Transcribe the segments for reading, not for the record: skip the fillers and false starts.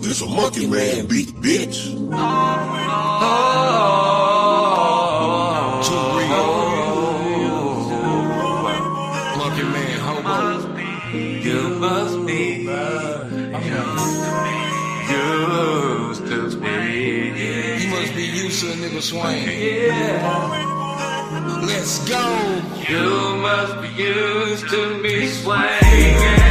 This a monkey man beat, bitch. Too real. Monkey man, hobo. You must be used to me. You must be used to a nigga swing. Yeah. Let's go. You must be used to me swinging.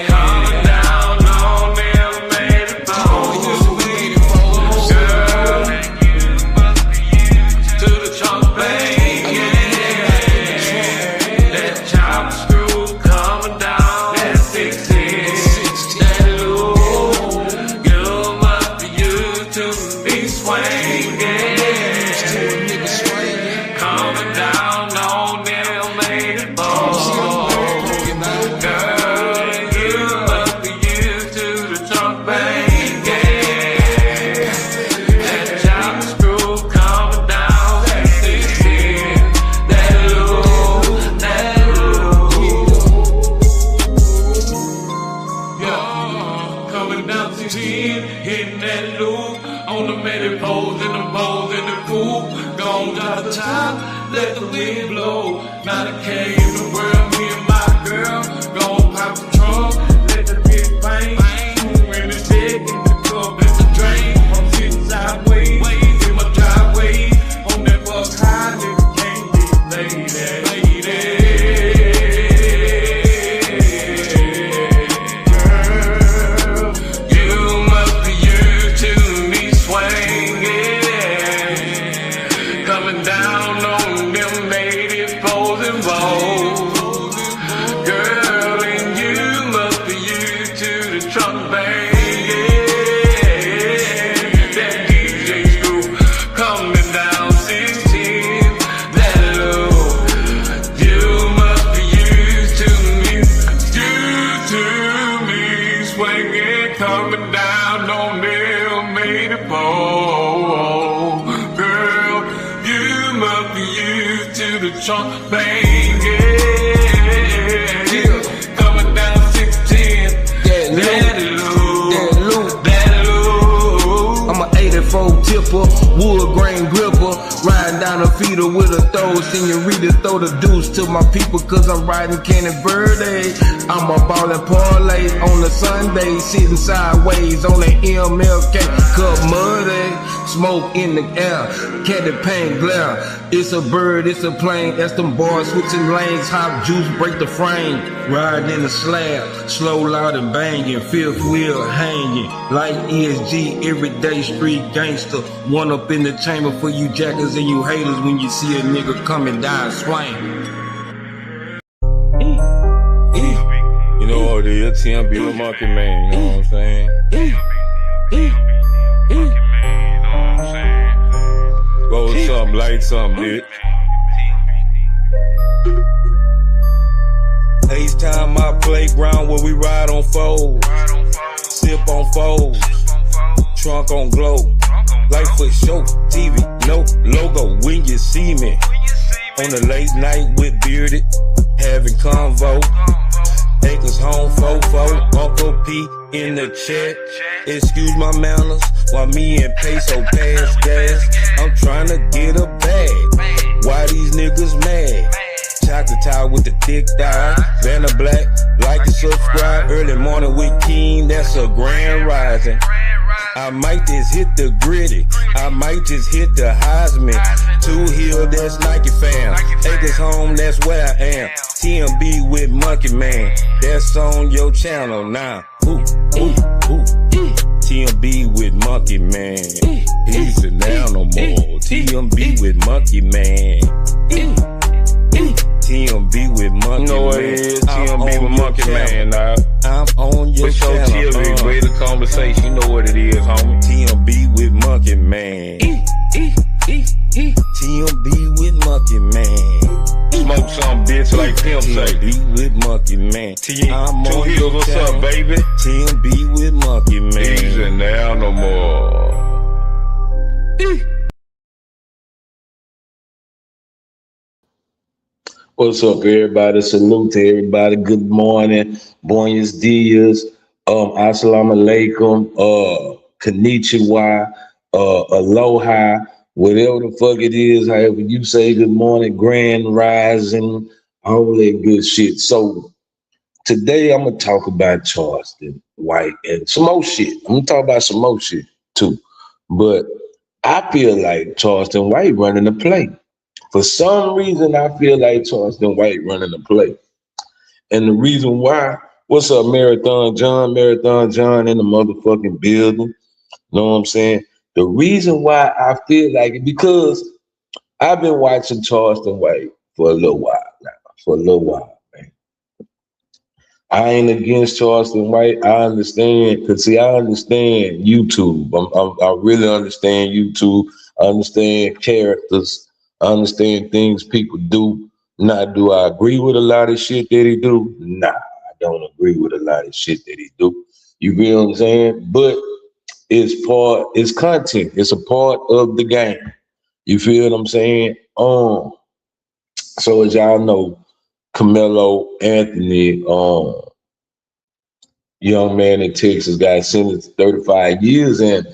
Coming down on them made it bones. Girl, you must be used to the trunk banging. That chop screw coming down at 16. That loop, you must be used to me swinging. Coming down on them made it bones. Girl, you must be used to the trunk banging. That chop screw coming down at 16. That loop, yeah. Coming down 16, hitting that loop on the many poles and the bowls and the pool. Gone down the top, let the wind blow. Not a care in the world, me and my girl. Gone pop the trunk, let the bitch bang. When it's dead, in the cup, let the drain. I'm sitting sideways in my driveway. On that buck high, nigga can't get lady. Girl, you must be used to me swinging. Coming down on them native poles and bowls. Girl, and you must be used to the trunk banging. That DJ screw coming down 16. That low, you must be used to me swinging. Coming down on them native poles. Girl, you must be used to the trunk banging. Coming down 16. That loop. I'm an 84 tipper, wood grain gripper, riding down the feeder with a throw. Senorita throw the deuce to my people cause I'm riding Candy Verde. I'm a ballin' parlay on the Sunday, sitting sideways on the MLK cup muddy. Smoke in the air, candy paint glare. It's a bird, it's a plane, that's them boys switching lanes. Hop juice, break the frame, riding in the slab, slow, loud and banging, fifth wheel hanging. Like ESG, everyday street gangster. One up in the chamber for you jackers and you haters when you see a nigga coming down swing. You know what it is, TMB the monkey man, you know what I'm saying? Roll something, light something, bitch. H-time my playground where we ride on foes, sip on foes, trunk on glow, light for show, TV, no logo. When you see me on the late night with bearded, having convo, acres home, fofo, Uncle P in the chat. Excuse my manners, while me and Peso pass gas. I'm trying to get a bag. Why these niggas mad? Chocolate tie with the thick thigh, Vanna Black, like and subscribe. Early morning with King, that's a grand rising. I might just hit the gritty, I might just hit the Heisman. 2 Hill, that's Nike fam. Acres home, that's where I am. TMB with Monkey Man, that's on your channel now. Ooh, ooh, ooh. TMB with Monkey Man, he's an animal. TMB with Monkey Man. TMB with Monkey Man. You know what it is, TMB with Monkey Man, now. I'm on your channel. TMB, greater conversation, you know what it is, homie. TMB with Monkey Man. TMB with Monkey Man. Smoke some bitch like Pimp say. TMB with Monkey Man. I'm 2 on Hills, your what's channel. up, baby? TMB with Monkey Man. He's an animal. What's up, everybody? Salute to everybody. Good morning. Buenos dias. Assalamu alaikum, konnichiwa, aloha, whatever the fuck it is, however you say good morning, grand rising, all that good shit. So today I'm gonna talk about Charleston White and some more shit. I'm gonna talk about some more shit too. But I feel like Charleston White running the play. For some reason, I feel like Charleston White running the play. And the reason why, what's up, Marathon John? Marathon John in the motherfucking building. Know what I'm saying? The reason why I feel like it, because I've been watching Charleston White for a little while now. For a little while, man. I ain't against Charleston White. I understand, because see, I understand YouTube. I really understand YouTube. I understand characters. I understand things people do. Now, do I agree with a lot of shit that he do? Nah, I don't agree with a lot of shit that he do. You feel what I'm saying? But it's content. It's a part of the game. You feel what I'm saying? So as y'all know, Carmelo Anthony, young man in Texas, got sentenced to 35 years, and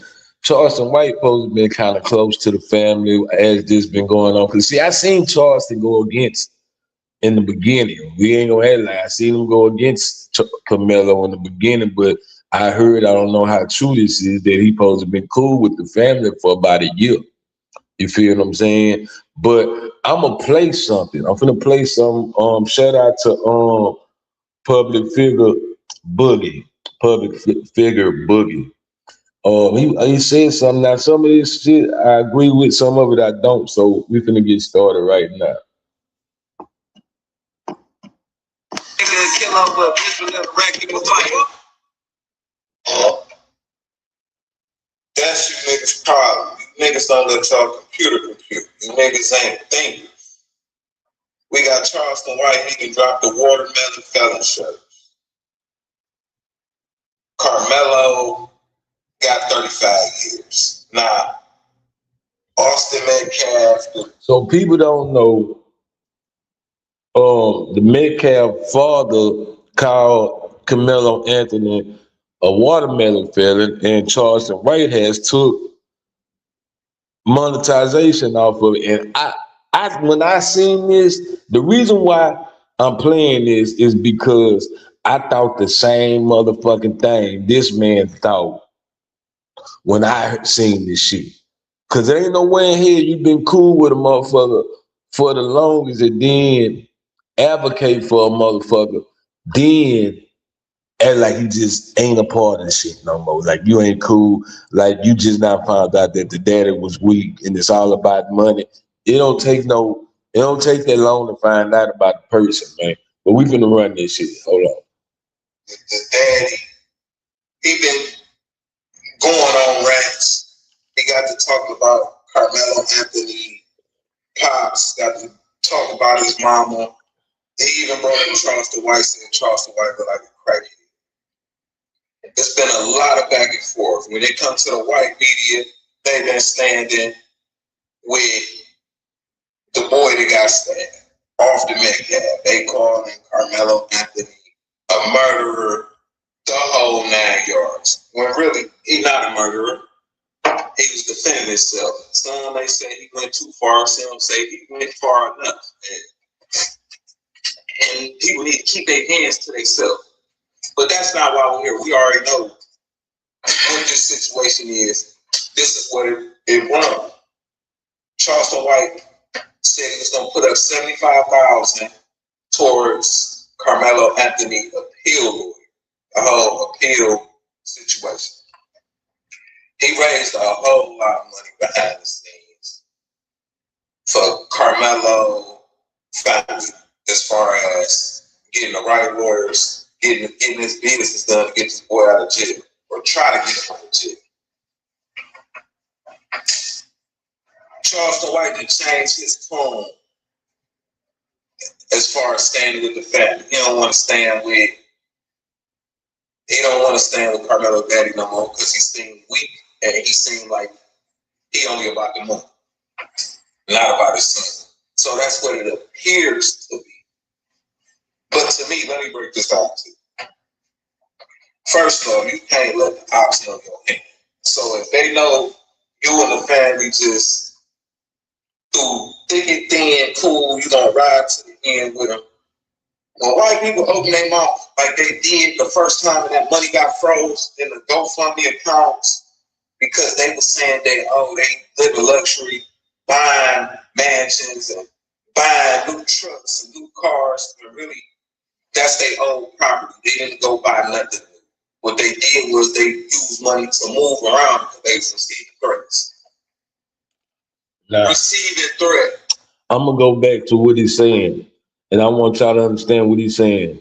Charleston White supposed to been kind of close to the family as this been going on. Cause see, I seen Charleston go against in the beginning. We ain't gonna lie. I seen him go against Carmelo in the beginning, but I heard, I don't know how true this is, that he supposed to been cool with the family for about a year. You feel what I'm saying? But I'm gonna play something. I'm gonna play some. Shout out to public figure Boogie. He said something. Now some of this shit I agree with, some of it I don't. So we finna get started right now. That's you niggas' problem. You niggas don't let y'all computer compute. You niggas ain't thinking. We got Charleston White, he can drop the watermelon felon shirt. Carmelo got 35 years. Nah. Austin Metcalf. So people don't know, the Metcalf father called Carmelo Anthony a watermelon felon, and Charleston White has took monetization off of it. And I when I seen this, the reason why I'm playing this is because I thought the same motherfucking thing this man thought when I seen this shit. Cause there ain't no way in here you been cool with a motherfucker for the longest and then advocate for a motherfucker, then act like you just ain't a part of the shit no more. Like you ain't cool. Like you just not found out that the daddy was weak and it's all about money. It don't take that long to find out about the person, man. But we finna run this shit. Hold on. The daddy, he been going on rants. He got to talk about Carmelo Anthony, Pops, got to talk about his mama. He even brought in Charleston White, saying Charleston White look like a crackhead. There's been a lot of back and forth. When it comes to the white media, they've been standing with the boy that got stabbed off the Metcalf. They calling Carmelo Anthony a murderer, the whole 9 yards. When really, he's not a murderer. He was defending himself. Some may say he went too far. Some say he went far enough. And people need to keep their hands to themselves. But that's not why we're here. We already know what this situation is. This is what it runs. Charleston White said he was going to put up $75,000 towards Carmelo Anthony appeal, a whole appeal situation. He raised a whole lot of money behind the scenes for Carmelo family, as far as getting the right lawyers, getting his business done to get this boy out of jail, or try to get him out of jail. Charleston White did change his tone as far as standing with the family. He don't want to stand with Carmelo Daddy no more because he seemed weak and he seemed like he only about the money, not about his son. So that's what it appears to be. But to me, let me break this down to you. First off, you can't let the ops know your hand. So if they know you and the family just through thick and thin, cool, you gonna ride to the end with them. When white people open their mouth like they did the first time that money got froze in the GoFundMe accounts because they were saying they live in luxury, buying mansions and buying new trucks and new cars, and really that's their own property. They didn't go buy nothing. What they did was they used money to move around because they received threats. Now, Receiving threat. I'm gonna go back to what he's saying, and I want y'all to understand what he's saying.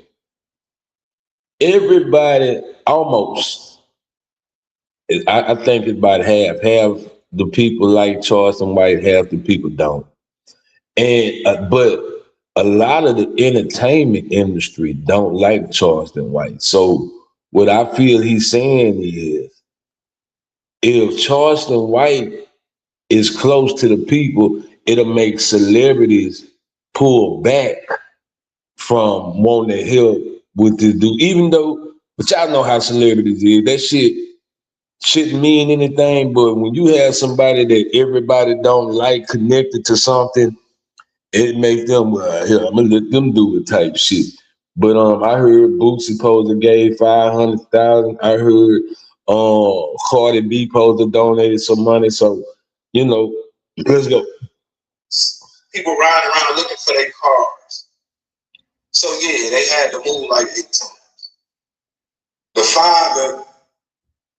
Everybody, almost, I think it's about half the people like Charleston White, half the people don't. And but a lot of the entertainment industry don't like Charleston White. So what I feel he's saying is, if Charleston White is close to the people, it'll make celebrities pull back from wanting to help with this dude. Even though, but y'all know how celebrities is. That shit shouldn't mean anything, but when you have somebody that everybody don't like connected to something, it makes them, here, I'm gonna let them do it type shit. But I heard Bootsy Poser gave 500,000. I heard Cardi B Poser donated some money. So, you know, let's go. People riding around looking for their cars. So yeah, they had to move like 8 times. The father,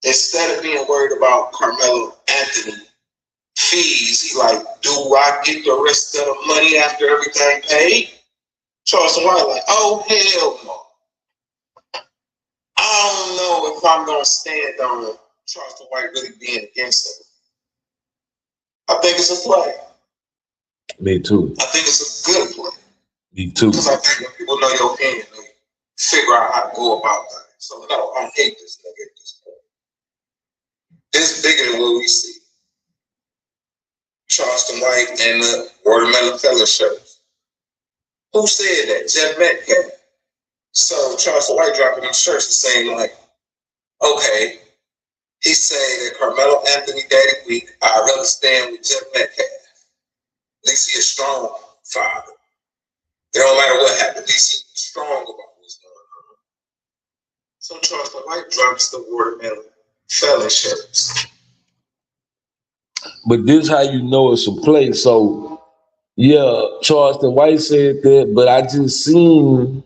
instead of being worried about Carmelo Anthony fees, he like, do I get the rest of the money after everything paid? Charleston White like, oh hell no. I don't know if I'm gonna stand on Charleston White really being against him. I think it's a play. Me too. I think it's a good play. Me too. Because I think when people know your opinion, they figure out how to go about that. So no, I don't hate this nigga at this point. It's bigger than what we see. Charleston White and the Watermelon Feather shirts. Who said that? Jeff Metcalf. So Charleston White dropping them shirts and saying like, okay, he saying that Carmelo Anthony Daddy weak. I'd rather stand with Jeff Metcalf. At least he is strong father. It don't matter what happened. At least he's strong about what's going on. So Charleston White drops the Watermelon Feather shirts. But this how you know it's a play. So yeah, Charleston White said that, but I just seen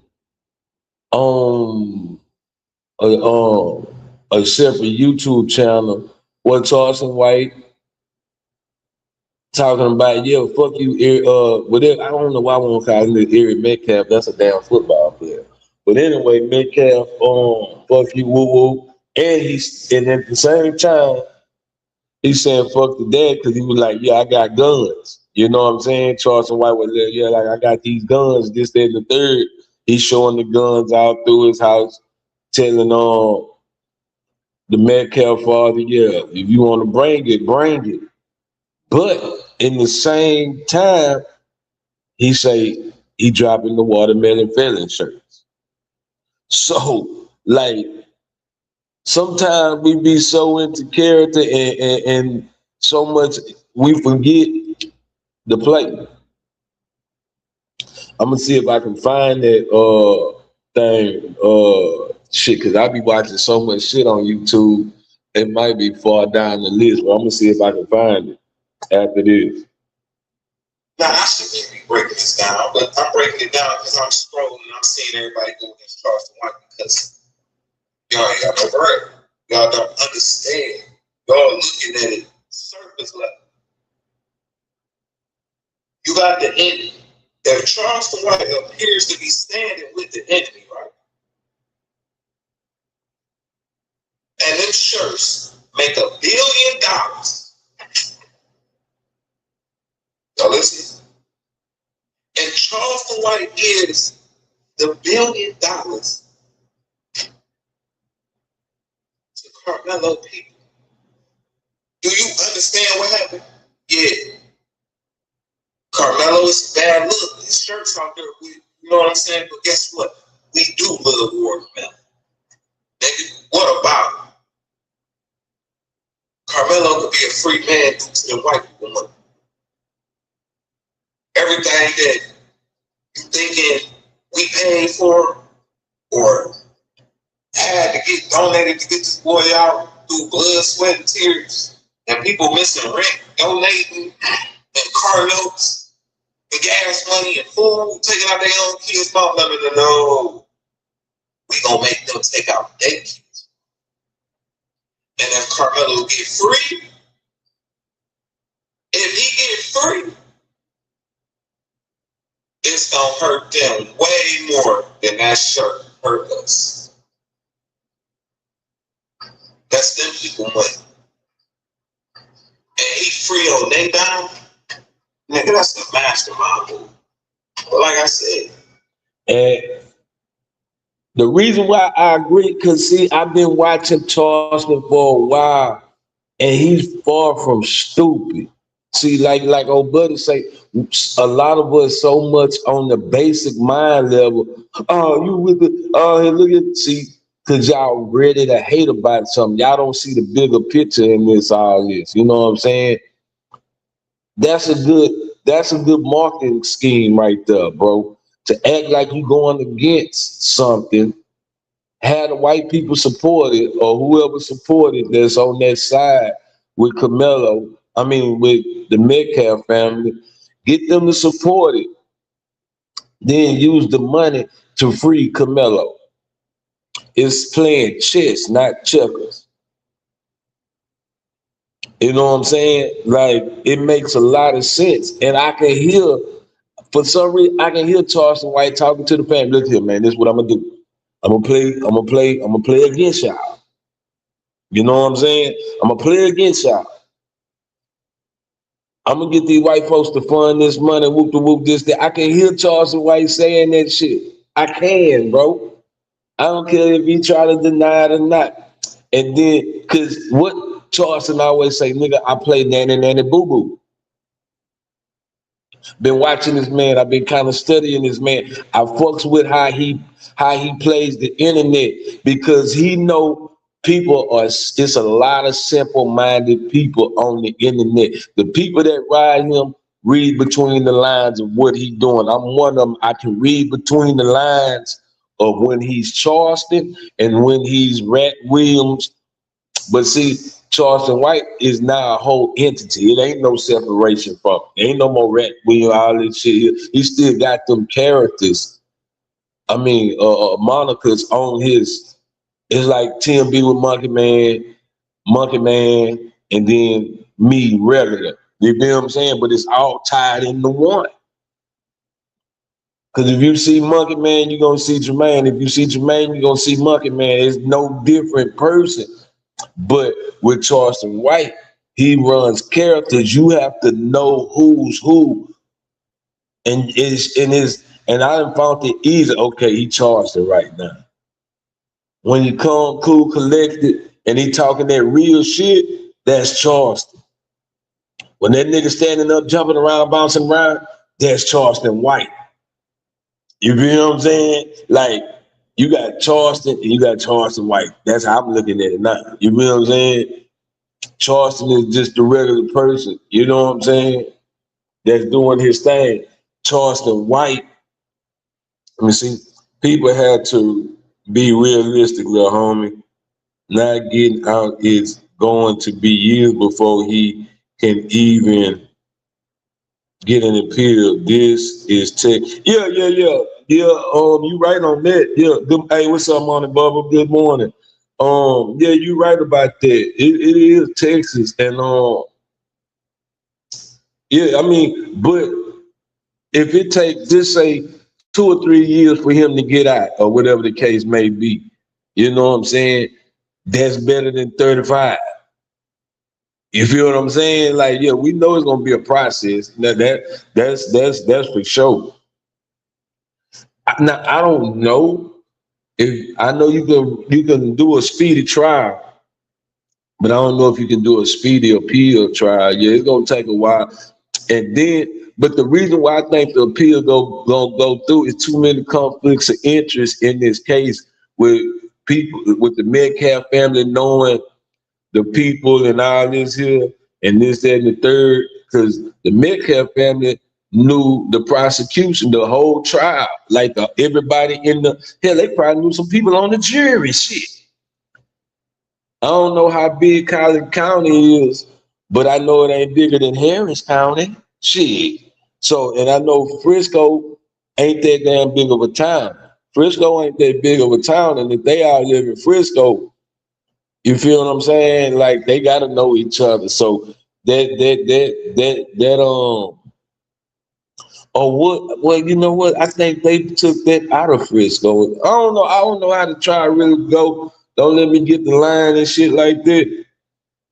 a separate YouTube channel where Charleston White talking about, yeah, fuck you, whatever. I don't know why I want to call him Eric Metcalf. That's a damn football player. But anyway, Metcalf, fuck you, woo woo. And at the same time, he's saying fuck the dad because he was like, yeah, I got guns. You know what I'm saying? Charleston White was there, yeah, like I got these guns, this, that, and the third. He's showing the guns out through his house, telling the Metcalf father, yeah, if you want to bring it, bring it. But in the same time, he say he dropping the Watermelon Feather shirts. So, like, sometimes we be so into character and so much we forget the play. I'm gonna see if I can find that thing, shit, because I be watching so much shit on YouTube. It might be far down the list, but I'm gonna see if I can find it after this. Now, I shouldn't be breaking this down, but I'm breaking it down because I'm scrolling and I'm seeing everybody go against Charleston White because y'all ain't got no bread. Y'all don't understand. Y'all looking at it surface level. You got the enemy. If Charleston White appears to be standing with the enemy, right? And them shirts make $1 billion. Y'all listen. And Charleston White is the $1 billion to Carmelo people. Do you understand what happened? Yeah. Carmelo is bad look. His shirt's out there. You know what I'm saying? But guess what? We do love Watermelon. Nigga, what about Carmelo could be a free man due to the white people money? Everything that you thinking we paid for or had to get donated to get this boy out through blood, sweat, and tears, and people missing rent, donating, and car notes, and gas money, and food, taking out their own kids' mouth. No. We gonna make them take out their kids. And if Carmelo get free, it's gonna hurt them way more than that shirt hurt us. That's them people money. And he free on they down. Nigga, that's the mastermind move. But like I said. And the reason why I agree, because see, I've been watching Charleston for a while, and he's far from stupid. See, like old buddy say, a lot of us so much on the basic mind level. Oh, you with the look at see, because y'all ready to hate about something. Y'all don't see the bigger picture in this all this. You know what I'm saying? That's a good marketing scheme right there, bro. To act like you going against something, have the white people support it or whoever supported that's on that side with Carmelo. I mean, with the Metcalf family, get them to support it. Then use the money to free Carmelo. It's playing chess, not checkers. You know what I'm saying? Like, it makes a lot of sense. And I can hear, for some reason, I can hear Charleston White talking to the family. Look here, man, this is what I'm gonna do. I'm gonna play against y'all. You know what I'm saying? I'm gonna play against y'all. I'm gonna get these white folks to fund this money, whoop the whoop this, that. I can hear Charleston White saying that shit. I can, bro. I don't care if he try to deny it or not. And then, cause what Charleston always say, nigga, I play nanny nanny boo boo. Been watching this man. I've been kind of studying this man. I fucks with how he plays the internet because he know people are. It's a lot of simple-minded people on the internet. The people that ride him read between the lines of what he's doing. I'm one of them. I can read between the lines of when he's Charleston and when he's Rat Williams. But see, Charleston White is now a whole entity. It ain't no separation from him. Ain't no more Rat Williams, all this shit. He still got them characters. I mean, monikers on his. It's like TMB with Monkey Man, and then me regular. You know what I'm saying? But it's all tied into one. Because if you see Monkey Man, you're going to see Jermaine. If you see Jermaine, you're going to see Monkey Man. It's no different person. But with Charleston White, he runs characters. You have to know who's who. And I done found it easy. Okay, he Charleston right now. When you come cool, collected, and he talking that real shit, that's Charleston. When that nigga standing up, jumping around, bouncing around, that's Charleston White. You feel what I'm saying? Like, you got Charleston and you got Charleston White. That's how I'm looking at it now. You feel what I'm saying? Charleston is just the regular person, you know what I'm saying, that's doing his thing. Charleston White, let me see, people had to be realistic, little homie. Not getting out is going to be years before he can even get an appeal. This is tech. Yeah. You right on that. Yeah. Hey, what's up, morning, Bubba? Good morning. Yeah, you right about that. It is Texas, and yeah, I mean, but if it takes, just say, 2 or 3 years for him to get out, or whatever the case may be, you know what I'm saying? That's better than 35. You feel what I'm saying? Like, yeah, we know it's gonna be a process. That's for sure. Now, I don't know if I know you can do a speedy trial, but I don't know if you can do a speedy appeal trial. Yeah, it's gonna take a while, and then. But the reason why I think the appeal go through is too many conflicts of interest in this case with people with the Metcalf family knowing the people and all this here and this, that, and the third, because the Metcalf family knew the prosecution, the whole trial, like everybody in the hell, they probably knew some people on the jury. Shit. I don't know how big Collin County is, but I know it ain't bigger than Harris County. Shit. So, and I know Frisco ain't that damn big of a town. Frisco ain't that big of a town, and if they all live in Frisco, you feel what I'm saying? Like they gotta know each other. So or what? Well, you know what? I think they took that out of Frisco. I don't know. I don't know how to try to really go. Don't let me get the line and shit like that.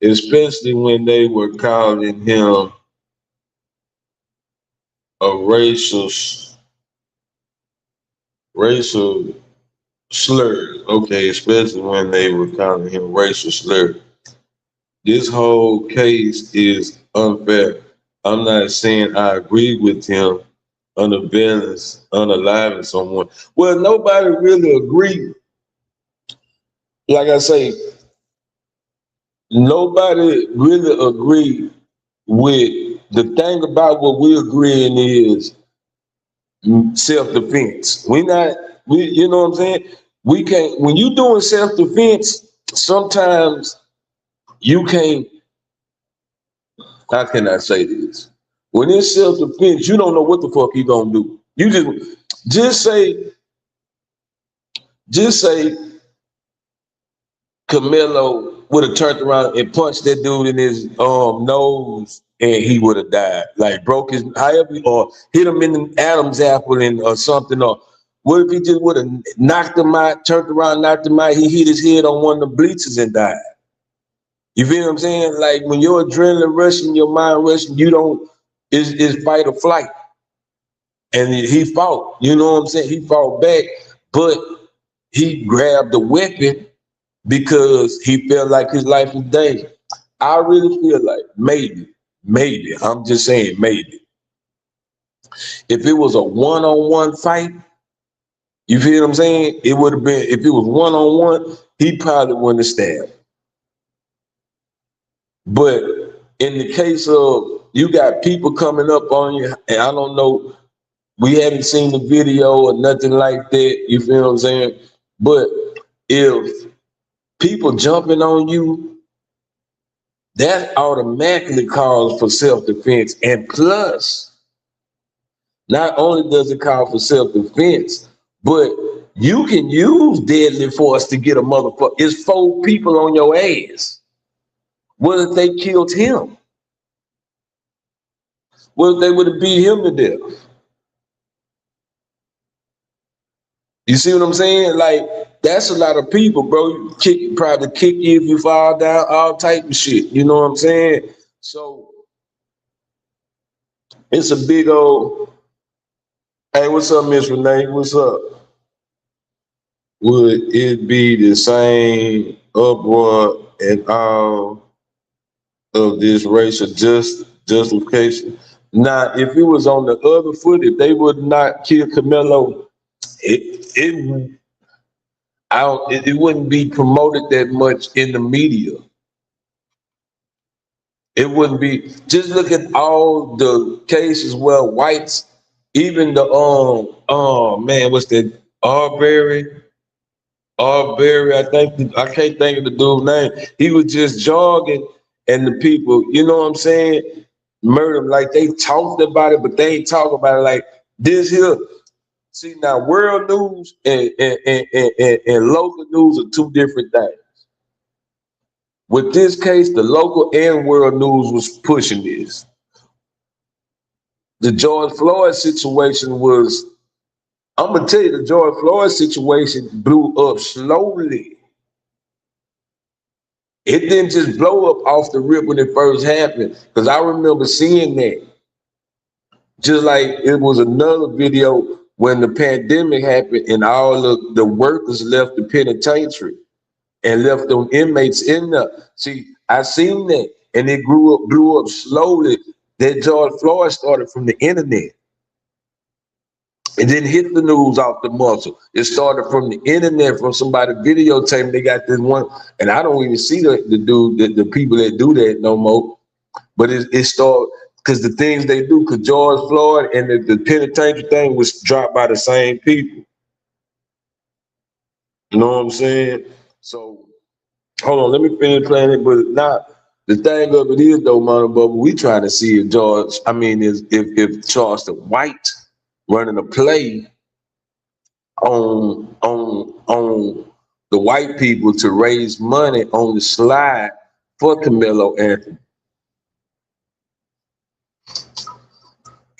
Especially when they were calling him a racial slur. Okay, especially when they were calling him racial slur. This whole case is unfair. I'm not saying I agree with him unaliving someone. Well, nobody really agreed. Like I say, nobody really agreed with the thing about what we're agreeing is self-defense. You know what I'm saying? We can't, when you doing self-defense, sometimes you can't, how can I say this? When it's self-defense, you don't know what the fuck you gonna do. You just say Camilo would have turned around and punched that dude in his nose and he would have died. Like broke his, however, or hit him in the Adam's apple and or something. Or what if he just would have knocked him out, turned around, knocked him out, he hit his head on one of the bleachers and died. You feel what I'm saying? Like when your adrenaline rushing, your mind rushing, you don't, it's fight or flight. And he fought, you know what I'm saying? He fought back, but he grabbed the weapon because he felt like his life was dangerous. I really feel like maybe, I'm just saying maybe. If it was a one-on-one fight, you feel what I'm saying? It would have been, if it was one-on-one, he probably wouldn't have stabbed. But in the case of you got people coming up on you, and I don't know, we haven't seen the video or nothing like that, you feel what I'm saying? But if people jumping on you, that automatically calls for self-defense. And plus, not only does it call for self-defense, but you can use deadly force to get a motherfucker. It's 4 people on your ass. What if they killed him? What if they would have beat him to death? You see what I'm saying? Like, that's a lot of people, bro. Probably kick you if you fall down, all type of shit. You know what I'm saying? So it's a big old, hey, what's up, Miss Renee? What's up? Would it be the same uproar and all of this racial justification? Now, if it was on the other foot, if they would not kill Camilo, it wouldn't be promoted that much in the media. It wouldn't be. Just look at all the cases where whites, even the what's that? Arbery, I can't think of the dude's name. He was just jogging, and the people, you know what I'm saying, murdered him. Like they talked about it, but they ain't talk about it like this here. See, now world news and local news are 2 different things. With this case, the local and world news was pushing this. The George Floyd situation was, I'm gonna tell you, the George Floyd situation blew up slowly. It didn't just blow up off the rip when it first happened, because I remember seeing that. Just like it was another video when the pandemic happened and all of the workers left the penitentiary and left them inmates in there. See, I seen that, and it blew up slowly. That George Floyd started from the internet. It didn't hit the news off the muscle. It started from the internet, from somebody videotaping. They got this one, and I don't even see the dude, the people that do that no more. But it started because the things they do, because George Floyd and the penitentiary thing was dropped by the same people. You know what I'm saying? So hold on, let me finish playing it. But now the thing of it is though, Mother Bubba, we trying to see if Charleston White running a play on the white people to raise money on the slide for Carmelo Anthony.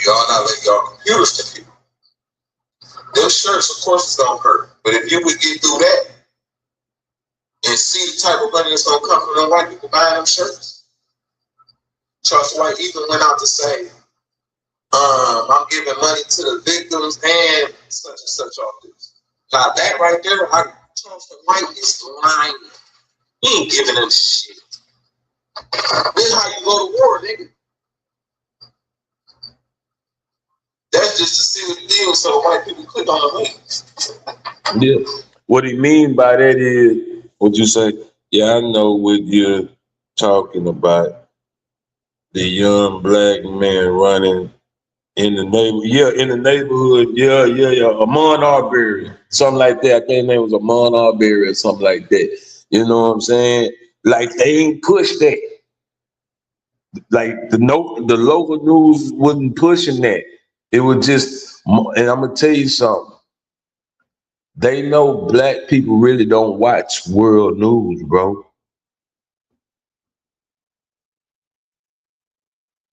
Y'all not letting y'all computers to people. Them shirts, of course, is gonna hurt. But if you would get through that and see the type of money that's gonna come from them white people buying them shirts, Charleston White even went out to say, I'm giving money to the victims and such off this. Now that right there, Charleston White is lying. He ain't giving them shit. This is how you go to war, nigga. That's just to see what the deal so the white people click on the links. Yeah. What he mean by that is, what you say, yeah, I know what you're talking about. The young black man running in the neighborhood. Yeah. Amon Arbery, something like that. I think his name was Amon Arbery or something like that. You know what I'm saying? Like they ain't pushed that. Like the local news wasn't pushing that. It was just, and I'm gonna tell you something. They know black people really don't watch world news, bro.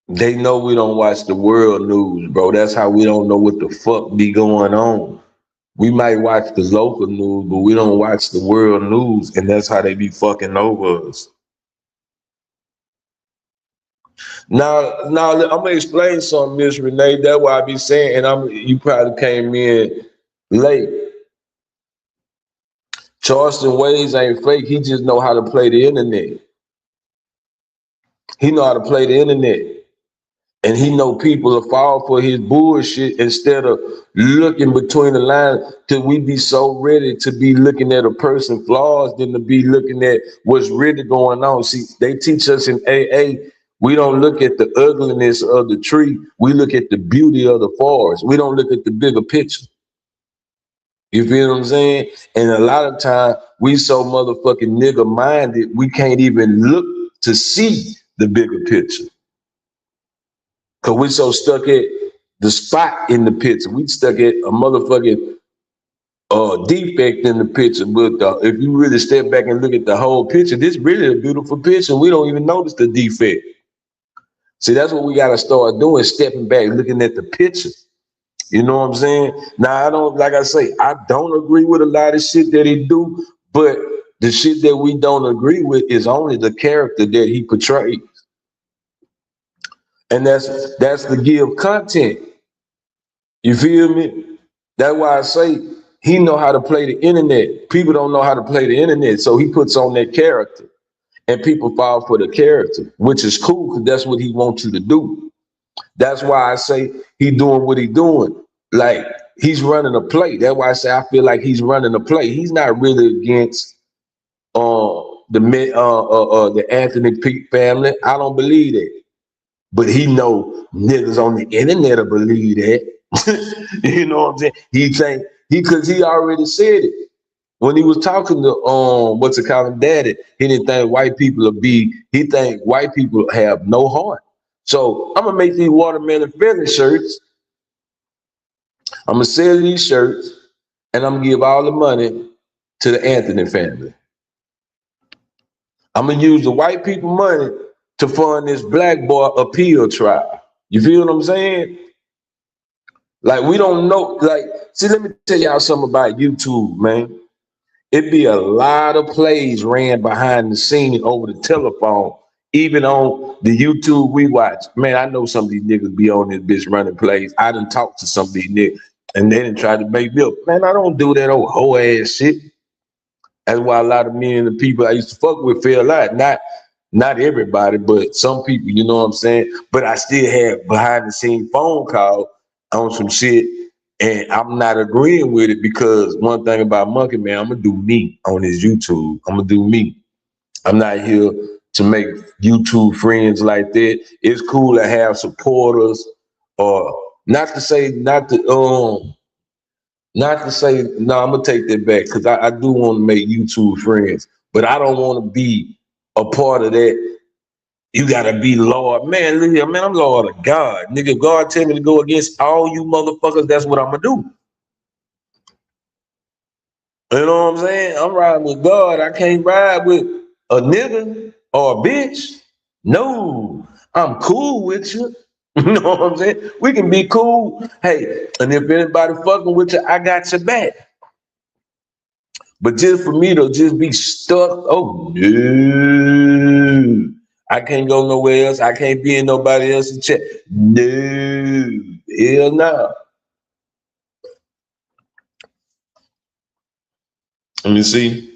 They know we don't watch the world news, bro. That's how we don't know what the fuck be going on. We might watch the local news, but we don't watch the world news, and that's how they be fucking over us. Now I'm gonna explain something, Miss Renee. That's why I be saying, and you probably came in late. Charleston Ways ain't fake. He just know how to play the internet. He know how to play the internet. And he know people will fall for his bullshit instead of looking between the lines, till we be so ready to be looking at a person's flaws than to be looking at what's really going on. See, they teach us in AA, we don't look at the ugliness of the tree. We look at the beauty of the forest. We don't look at the bigger picture. You feel what I'm saying? And a lot of time we so motherfucking nigga minded, we can't even look to see the bigger picture. Cause we so stuck at the spot in the picture. We stuck at a motherfucking defect in the picture. But if you really step back and look at the whole picture, this really a beautiful picture. We don't even notice the defect. See, that's what we gotta start doing, stepping back, looking at the picture. You know what I'm saying? Now, I don't agree with a lot of shit that he do, but the shit that we don't agree with is only the character that he portrays. And that's the give content. You feel me? That's why I say he know how to play the internet. People don't know how to play the internet, so he puts on that character. And people fall for the character, which is cool because that's what he wants you to do. That's why I say he doing what he doing. Like he's running a play. That's why I say I feel like he's running a play. He's not really against the Anthony Peak family. I don't believe that. But he know niggas on the internet will believe that. You know what I'm saying? Because he already said it. When he was talking to daddy, he didn't think white people he think white people have no heart. So I'm gonna make these watermelon Philly shirts. I'm gonna sell these shirts and I'm gonna give all the money to the Anthony family. I'm gonna use the white people money to fund this black boy appeal trial. You feel what I'm saying? Like we don't know, see, let me tell y'all something about YouTube, man. It be a lot of plays ran behind the scene over the telephone, even on the YouTube we watch. Man, I know some of these niggas be on this bitch running plays. I done talked to some of these niggas and they done tried to make me up. Man, I don't do that old whole ass shit. That's why a lot of me and the people I used to fuck with fell out. Not everybody, but some people, you know what I'm saying? But I still have behind the scene phone call on some shit And I'm not agreeing with it because one thing about Monkey Man, I'm gonna do me on his YouTube. I'm gonna do me. I'm not here to make YouTube friends like that. It's cool to have supporters, or not to say no, I'm gonna take that back because I do want to make YouTube friends, but I don't want to be a part of that. You gotta be Lord. Man, look here, man, I'm Lord of God. Nigga, if God tell me to go against all you motherfuckers, that's what I'm gonna do. You know what I'm saying? I'm riding with God. I can't ride with a nigga or a bitch. No, I'm cool with you. You know what I'm saying? We can be cool. Hey, and if anybody fucking with you, I got your back. But just for me to just be stuck, oh no, I can't go nowhere else. I can't be in nobody else's chat. No, hell no. Let me see.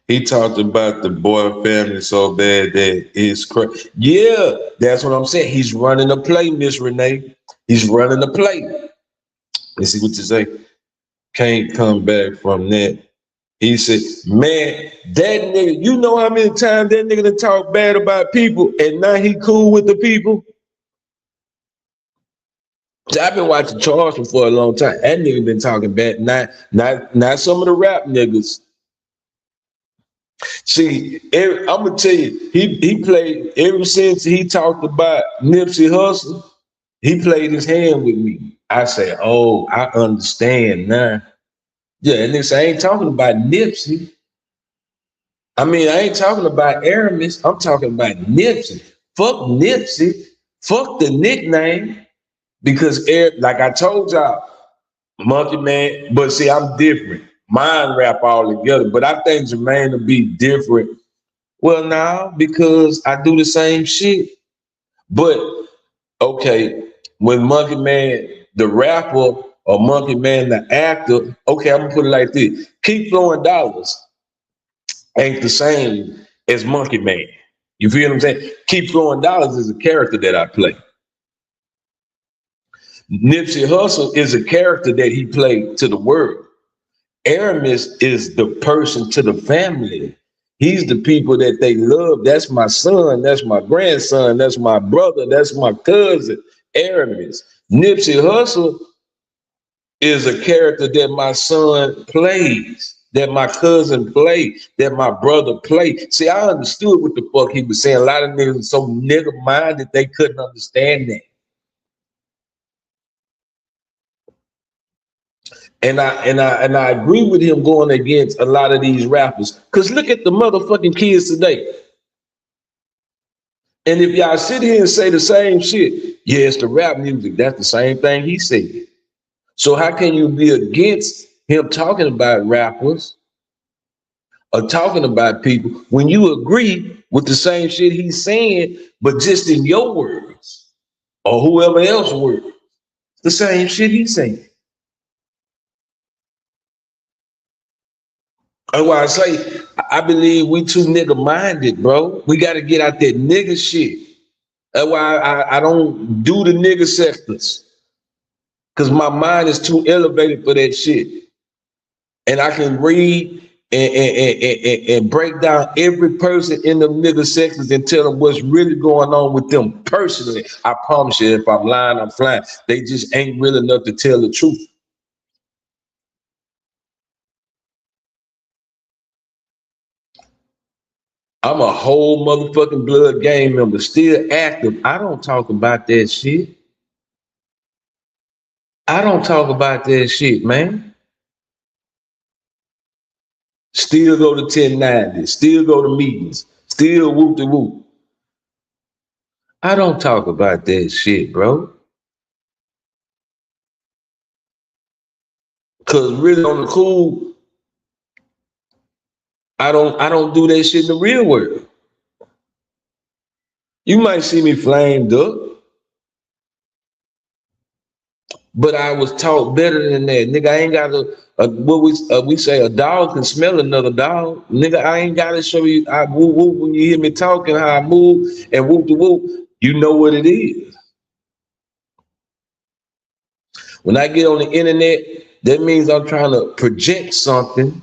He talked about the boy family so bad that it's crazy. Yeah, that's what I'm saying. He's running a play, Miss Renee. He's running a play. Let's see what you say. Can't come back from that. He said, man, that nigga, you know how many times that nigga done talk bad about people and now he cool with the people? I've been watching Charleston for a long time. That nigga been talking bad. Not some of the rap niggas. See, I'm gonna tell you, he played ever since he talked about Nipsey Hussle, he played his hand with me. I say, oh, I understand now. Yeah, and this I ain't talking about Nipsey. I mean, I ain't talking about Aramis. I'm talking about Nipsey. Fuck Nipsey. Fuck the nickname. Because like I told y'all, Monkey Man, but see, I'm different. Mine rap all together, but I think Jermaine will be different. Well, now, because I do the same shit. But, okay, when Monkey Man, the rapper, or Monkey Man, the actor, okay, I'm gonna put it like this. Keep Flowing Dollars ain't the same as Monkey Man. You feel what I'm saying? Keep Flowing Dollars is a character that I play. Nipsey Hussle is a character that he played to the world. Aramis is the person to the family. He's the people that they love. That's my son. That's my grandson. That's my brother. That's my cousin. Aramis. Nipsey Hussle is a character that my son plays, that my cousin played, that my brother played. See, I understood what the fuck he was saying. A lot of niggas are so nigga-minded they couldn't understand that. And I agree with him going against a lot of these rappers. Cause look at the motherfucking kids today. And if y'all sit here and say the same shit, yeah, it's the rap music. That's the same thing he said. So how can you be against him talking about rappers or talking about people when you agree with the same shit he's saying, but just in your words or whoever else's words, the same shit he's saying. That's why I say, I believe we too nigga-minded, bro. We got to get out that nigga shit. That's why I don't do the nigga sectors. Because my mind is too elevated for that shit. And I can read and break down every person in the nigga sectors and tell them what's really going on with them personally. I promise you, if I'm lying, I'm flying. They just ain't real enough to tell the truth. I'm a whole motherfucking blood gang member, still active. I don't talk about that shit. I don't talk about that shit, man. Still go to 1090, still go to meetings, still whoop the whoop. I don't talk about that shit, bro. Cause really on the cool, I don't do that shit in the real world. You might see me flamed up, but I was taught better than that. Nigga, I ain't got what we say, a dog can smell another dog. Nigga, I ain't gotta show you, I whoop whoop when you hear me talking, how I move and whoop the whoop, you know what it is. When I get on the internet, that means I'm trying to project something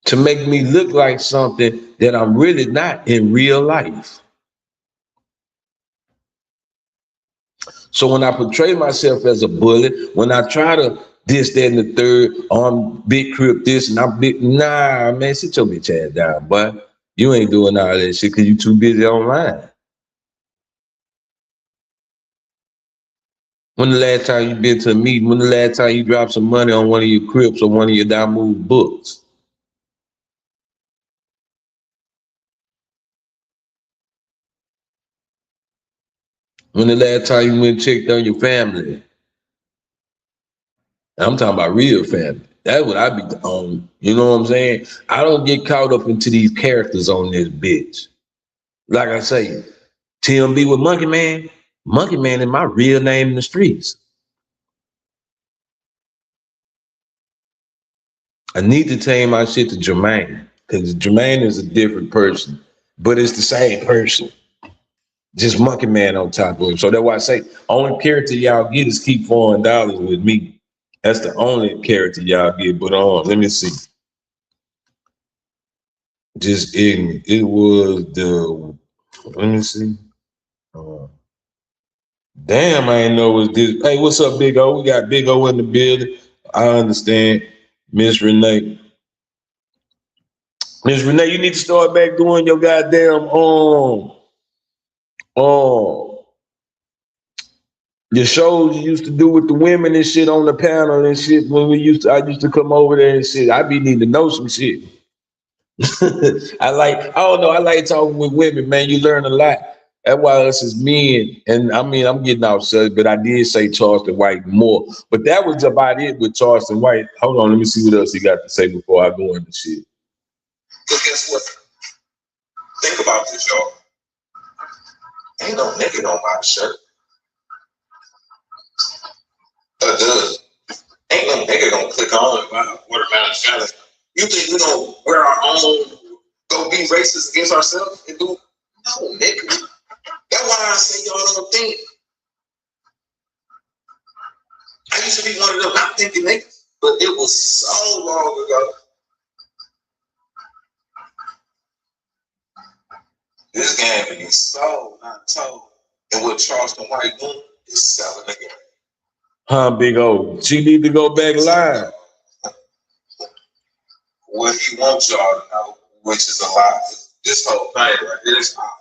to make me look like something that I'm really not in real life. So when I portray myself as a bully, when I try to this, that, and the third, I'm big crip this and I'm big, nah, man, sit your bitch ass down, boy. You ain't doing all that shit because you too busy online. When the last time you been to a meeting? When the last time you dropped some money on one of your crips or one of your down move books? When the last time you went and checked on your family? I'm talking about real family. That's what I be on. You know what I'm saying? I don't get caught up into these characters on this bitch. Like I say, TMB with Monkey Man. Monkey Man is my real name in the streets. I need to change my shit to Jermaine because Jermaine is a different person, but it's the same person. Just Monkey Man on top of him. So that's why I say only character y'all get is keep $4 with me. That's the only character y'all get. But let me see. Just ignorant. It was the. Let me see. Damn, I ain't know it was this. Hey, what's up, Big O? We got Big O in the building. I understand, Miss Renee. Miss Renee, you need to start back doing your goddamn the shows you used to do with the women and shit on the panel and shit. When I used to come over there and shit. I be needing to know some shit. I like talking with women, man. You learn a lot. That's why us as men, and I mean, I'm getting off subject, but I did say Charleston White more. But that was about it with Charleston White. Hold on, let me see what else he got to say before I go into shit. Because guess what? Think about this, y'all. Ain't no nigga on my shirt. Ain't no nigga gonna click on it about watermelon salad. You think we gonna wear our own, go be racist against ourselves and do? No, nigga. That's why I say y'all don't think. I used to be one of them not thinking niggas, but it was so long ago. This game is so not told. And what Charleston White doing is selling the game. Huh, Big O? She need to go back live. What he wants y'all to know, which is a lot. This whole thing right here is obvious.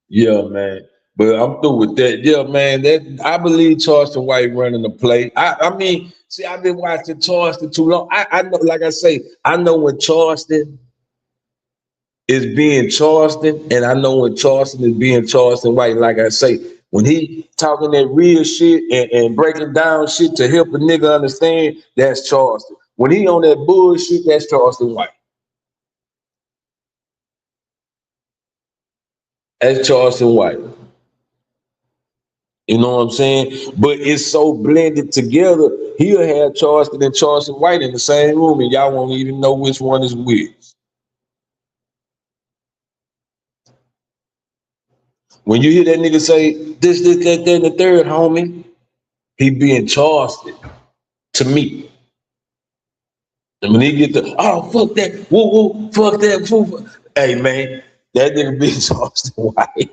Yeah, man. But I'm through with that. Yeah, man. That I believe Charleston White running the play. I mean, see, I've been watching Charleston too long. I know, like I say, I know when Charleston is being Charleston, and I know when Charleston is being Charleston White. Like I say, when he talking that real shit and breaking down shit to help a nigga understand, that's Charleston. When he on that bullshit, that's Charleston White. That's Charleston White. You know what I'm saying? But it's so blended together. He'll have Charleston and Charleston White in the same room, and y'all won't even know which one is which. When you hear that nigga say this, that, and the third, homie, he being Charleston to me. And when he get the, oh, fuck that, woo, woo, fuck that, woo. Hey, man, that nigga being Charleston White.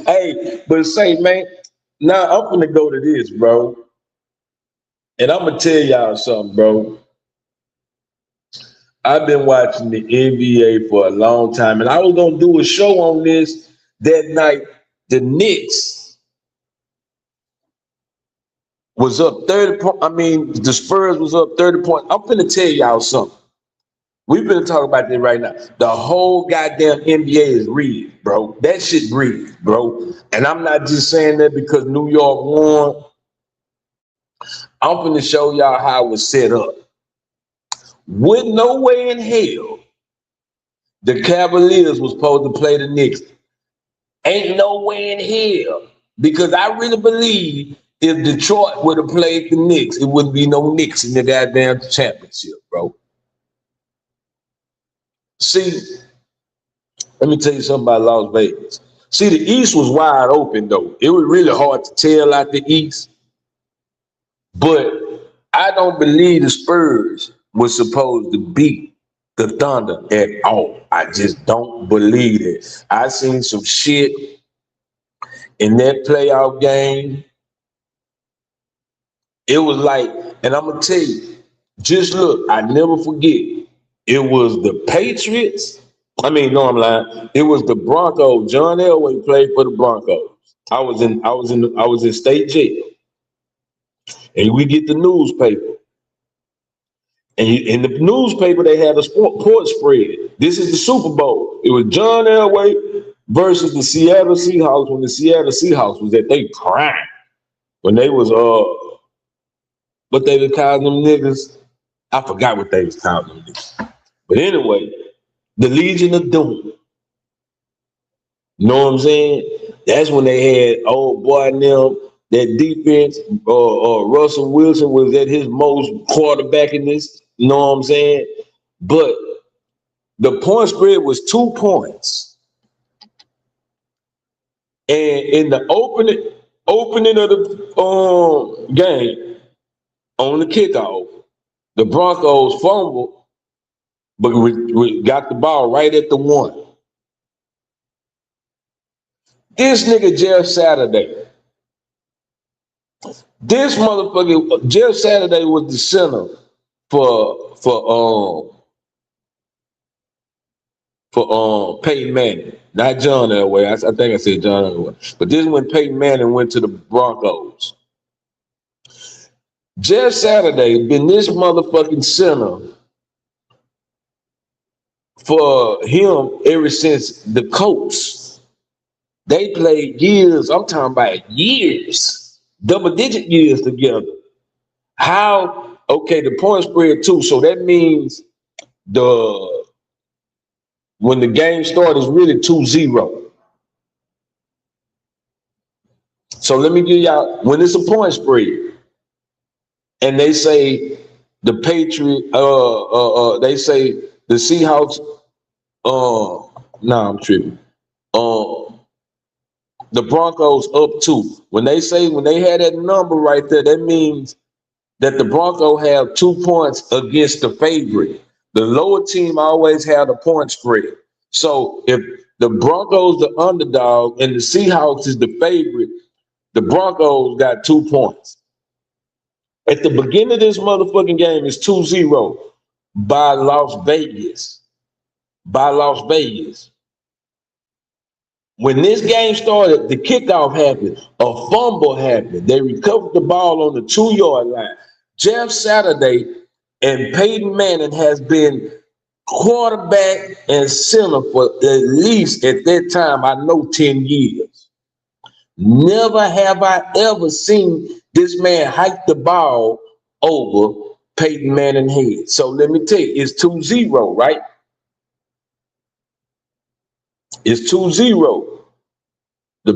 Hey, but say, man, now I'm gonna go to this, bro. And I'm gonna tell y'all something, bro. I've been watching the NBA for a long time, and I was gonna do a show on this that night. The Knicks was up 30 points. I mean, the Spurs was up 30 points. I'm finna tell y'all something. We've been talking about that right now. The whole goddamn NBA is rigged, bro. That shit rigged, bro. And I'm not just saying that because New York won. I'm finna show y'all how it was set up. With no way in hell, the Cavaliers was supposed to play the Knicks. Ain't no way in hell. Because I really believe if Detroit would have played the Knicks, it wouldn't be no Knicks in the goddamn championship, bro. See, let me tell you something about Las Vegas. See, the East was wide open though. It was really hard to tell out the East. But I don't believe the Spurs was supposed to beat the Thunder at all. I just don't believe it. I seen some shit in that playoff game. It was like, and I'm gonna tell you, just look, I never forget. It was the Patriots. I mean, no, I'm lying. It was the Broncos. John Elway played for the Broncos. I was in state jail, and we get the newspaper. And in the newspaper, they had a point spread. This is the Super Bowl. It was John Elway versus the Seattle Seahawks when the Seattle Seahawks was at they prime. When they was what they was calling them niggas. I forgot what they was calling them niggas. But anyway, the Legion of Doom. You know what I'm saying? That's when they had old boy and them, that defense, Russell Wilson was at his most quarterbacking this, you know what I'm saying? But the point spread was 2 points. And in the opening of the game, on the kickoff, the Broncos fumbled, but we got the ball right at the 1. This nigga Jeff Saturday. This motherfucker, Jeff Saturday was the center for Peyton Manning. Not John Elway. I think I said John Elway. But this is when Peyton Manning went to the Broncos. Jeff Saturday been this motherfucking center for him ever since the Colts. They played years, I'm talking about years, double-digit years together. How? Okay, the point spread 2, so that means when the game started, it's really 2-0. So let me give y'all, when it's a point spread, and they say the Patriot, they say the Seahawks, I'm tripping. The Broncos up 2. When they had that number right there, that means that the Broncos have 2 points against the favorite. The lower team always have a point spread. So if the Broncos the underdog and the Seahawks is the favorite, the Broncos got 2 points. At the beginning of this motherfucking game, it's 2-0 by Las Vegas. When this game started, the kickoff happened, a fumble happened. They recovered the ball on the 2-yard line. Jeff Saturday and Peyton Manning has been quarterback and center for at least at that time, I know 10 years. Never have I ever seen this man hike the ball over Peyton Manning's head. So let me tell you, it's 2-0, right? It's 2-0. The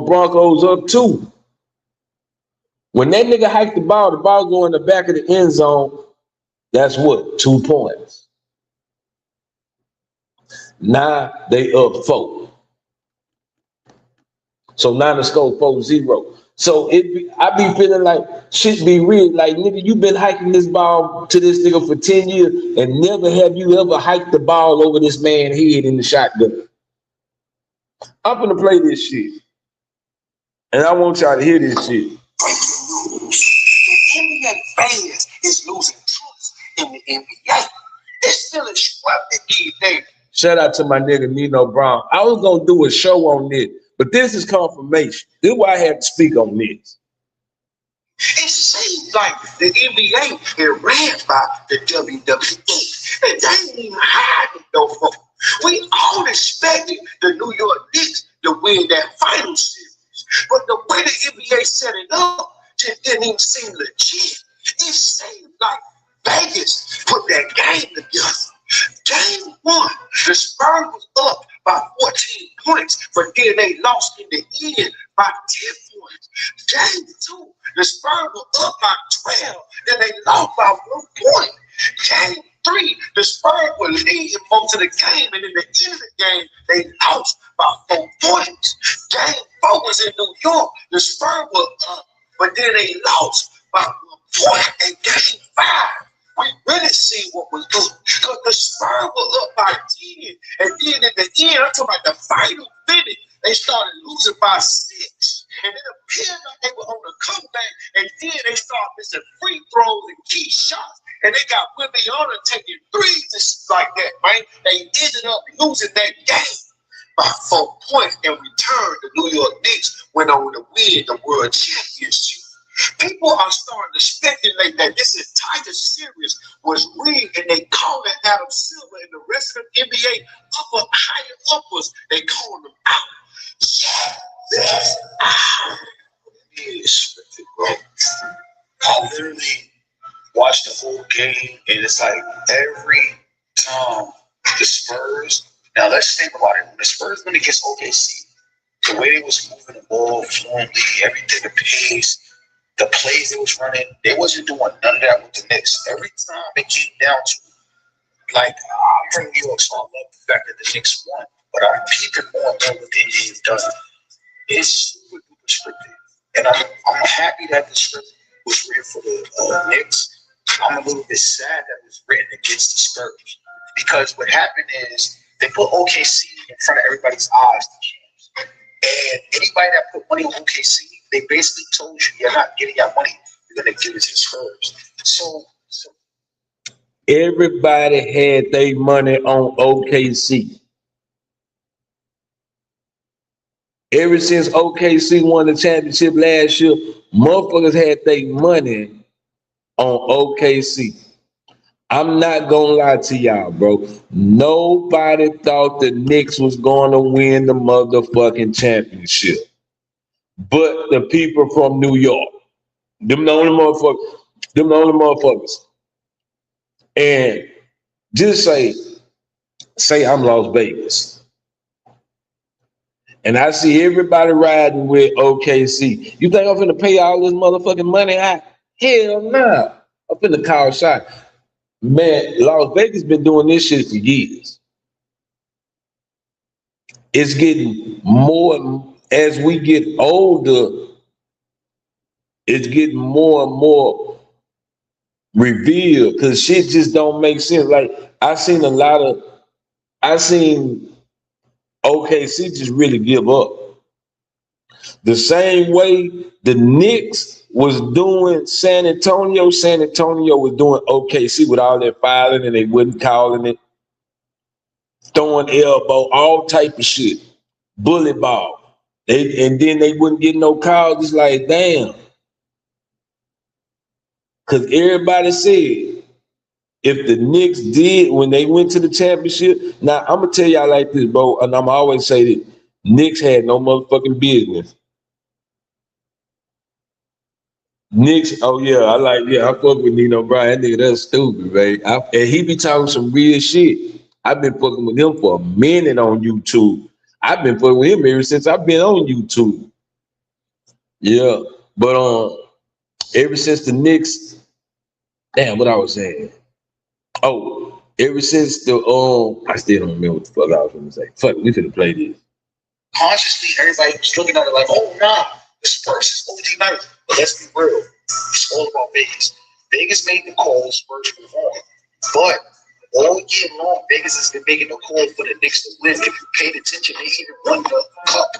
Broncos up 2. When that nigga hiked the ball go in the back of the end zone, that's what? 2 points. Now they up 4. So now the score 4-0. So I be feeling like shit be real. Like, nigga, you been hiking this ball to this nigga for 10 years and never have you ever hiked the ball over this man's head in the shotgun. I'm gonna play this shit. And I want y'all to hear this shit. The NBA fans is losing trust in the NBA. It's still a swept these days. Shout out to my nigga Nino Brown. I was gonna do a show on this, but this is confirmation. This is why I have to speak on this. It seems like the NBA is ran by the WWE, and they ain't even hiding no more. We all expected the New York Knicks to win that final series, but the way the NBA set it up just didn't even seem legit. It seemed like Vegas put that game together. Game 1, the Spurs was up by 14 points, but then they lost in the end by 10 points. Game 2, the Spurs were up by 12, then they lost by 1 point. Game 3. The Spurs were leading most of the game, and in the end of the game, they lost by 4 points. Game 4 was in New York. The Spurs were up, but then they lost by 1 point. In game 5, we really see what was good. Because the Spurs were up by 10, and then in the end, I'm talking about the final finish, they started losing by 6. And it appeared like they were on the comeback, and then they started missing free throws and key shots. And they got Wimbiana taking threes just like that, man. They ended up losing that game by 4 points. In return, the New York Knicks went on to win the World Championship. People are starting to speculate that this entire series was rigged, and they call it Adam Silver and the rest of the NBA higher uppers. They call them out. Yes, scripted, bro. I literally watched the whole game, and it's like every time the Spurs. Now let's think about it. When the Spurs went against OKC, the way they was moving the ball fluently, everything, the pace, the plays they was running, they wasn't doing none of that with the Knicks. Every time it came down to, like, I'm from New York, so I love the fact that the Knicks won. But I'm peeping more and more what the NBA has done. It's super duper scripted. And I'm happy that the script was written for the Knicks. I'm a little bit sad that it was written against the Spurs. Because what happened is they put OKC in front of everybody's eyes, the champs. And anybody that put money on OKC, they basically told you, you're not getting your money, you're going to give it to the Spurs. So everybody had their money on OKC. Ever since OKC won the championship last year, motherfuckers had their money on OKC. I'm not gonna lie to y'all, bro. Nobody thought the Knicks was gonna win the motherfucking championship. But the people from New York. Them the only motherfuckers. And just say I'm Las Vegas. And I see everybody riding with OKC. You think I'm finna pay all this motherfucking money out? Hell nah. I'm finna call a shot. Man, Las Vegas been doing this shit for years. It's getting more, as we get older, it's getting more and more revealed because shit just don't make sense. Like, I seen OKC just really give up. The same way the Knicks was doing San Antonio was doing OKC with all that filing and they wasn't calling it, throwing elbow, all type of shit, bully ball. And then they wouldn't get no calls. It's like, damn. Because everybody said, if the Knicks did, when they went to the championship, now I'm going to tell y'all like this, bro, and I'm always say this, Knicks had no motherfucking business. Knicks, oh yeah, I fuck with Nino Brown. That nigga, that's stupid, man. And he be talking some real shit. I've been fucking with him for a minute on YouTube. I've been fucking with him ever since I've been on YouTube. Yeah, but ever since the Knicks, damn, what I was saying. Oh, ever since the I still don't remember what the fuck I was gonna say. Fuck, we finna play this. Consciously, everybody was looking at it like, oh nah, the Spurs is OG night. But let's be real, it's all about Vegas. Vegas made the call, Spurs move on. But all year long, Vegas has been making the call for the Knicks to win. If you paid attention, they even won the cup.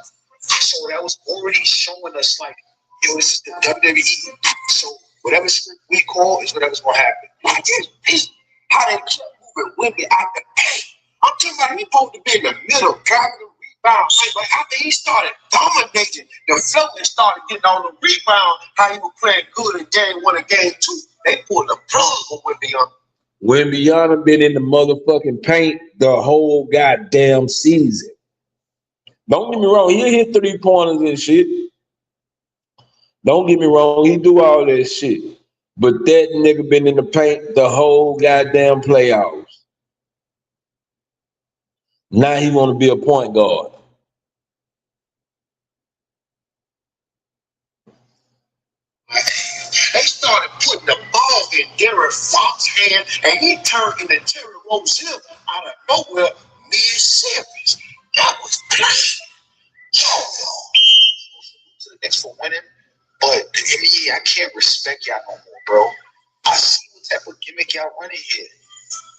So that was already showing us like, yo, this is the WWE. So whatever script we call is whatever's gonna happen. How they kept moving Wimby out the paint. I'm talking about he supposed to be in the middle, driving the rebound. But after he started dominating, the flow and started getting on the rebound, how he was playing good in game 1 and game 2, they pulled the plug on Wimby. Wimbiana been in the motherfucking paint the whole goddamn season. Don't get me wrong, he'll hit 3-pointers and shit. Don't get me wrong, he do all that shit. But that nigga been in the paint the whole goddamn playoffs. Now he want to be a point guard. They started putting the ball in Darren Fox's hand, and he turned into Terry Rozier out of nowhere mid-series. That was planned. Yo, to the Knicks for winning, but the NBA, I can't respect y'all no more, bro. I see what type of gimmick y'all running here.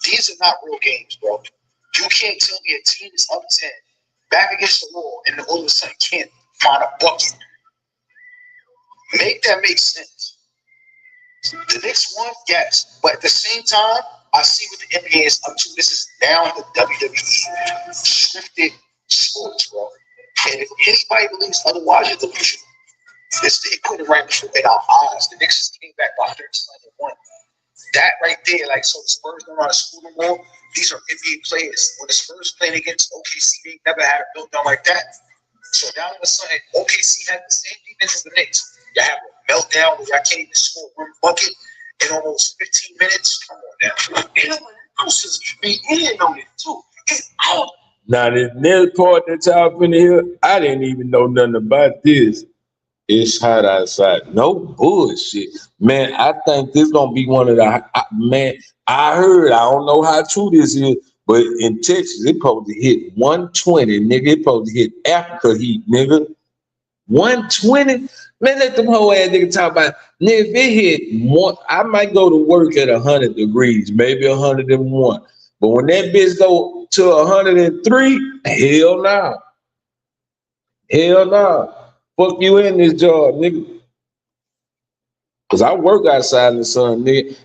These are not real games, bro. You can't tell me a team is up 10, back against the wall, and all of a sudden can't find a bucket. Make that make sense. The Knicks won, yes, but at the same time, I see what the NBA is up to. This is now the WWE scripted sports, bro. And if anybody believes otherwise, you're delusional. They put it right before in our eyes. The Knicks just came back by 30-1. That right there, like, so the Spurs don't know how to score no more. These are NBA players. When the Spurs playing against OKC, they never had a build down like that. So now all of a sudden, OKC has the same defense as the Knicks. You have a meltdown where y'all can't even score one bucket in almost 15 minutes. Come on now. And no one else is being in on it too. It's out. Now, this next part that y'all finna hear, I didn't even know nothing about this. It's hot outside. No bullshit. Man, I think this gonna be one of the, man, I heard, I don't know how true this is, but in Texas, it supposed to hit 120, nigga. It supposed to hit Africa heat, nigga. 120? Man, let them whole ass nigga talk about, nigga, if it hit one, I might go to work at 100 degrees, maybe 101. But when that bitch go to 103, hell no. Hell no. Fuck you in this job, nigga. Cause I work outside in the sun, nigga.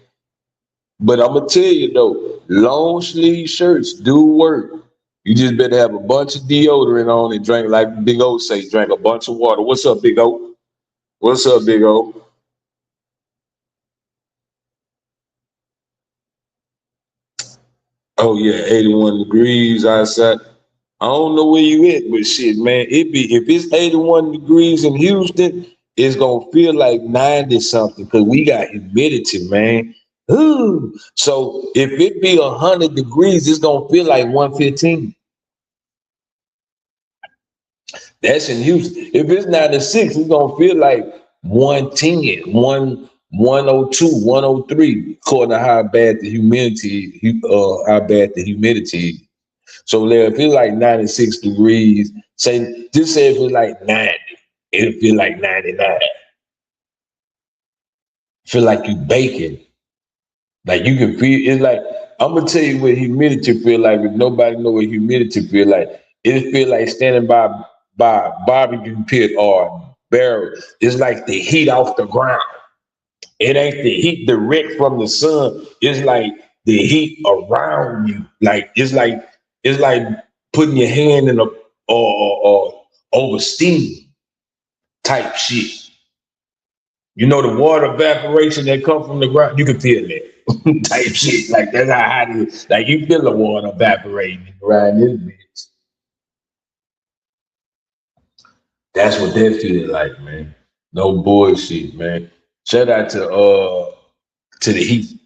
But I'm gonna tell you though, long sleeve shirts do work. You just better have a bunch of deodorant on and drink, like Big O say, drink a bunch of water. What's up, Big O? What's up, Big O? Oh yeah, 81 degrees outside. I don't know where you at, but shit, man, if it's 81 degrees in Houston, it's gonna feel like 90 something because we got humidity, man. Ooh. So if it be 100 degrees, it's gonna feel like 115. That's in Houston. If it's 96, it's gonna feel like 110, 102, 103, according to how bad the humidity, is. So if it's like 96 degrees, just say if it's like 90, it'll feel like 99. Feel like you baking. Like you can feel, it's like, I'm gonna tell you what humidity feel like. If nobody know what humidity feel like, it feel like standing by a barbecue pit or barrel. It's like the heat off the ground. It ain't the heat direct from the sun. It's like the heat around you. Like it's like putting your hand in a or over steam type shit. You know the water evaporation that comes from the ground. You can feel that type shit. Like that's how hot it is. Like you feel the water evaporating around this bitch. That's what that feels like, man. No bullshit, man. Shout out to the Heat.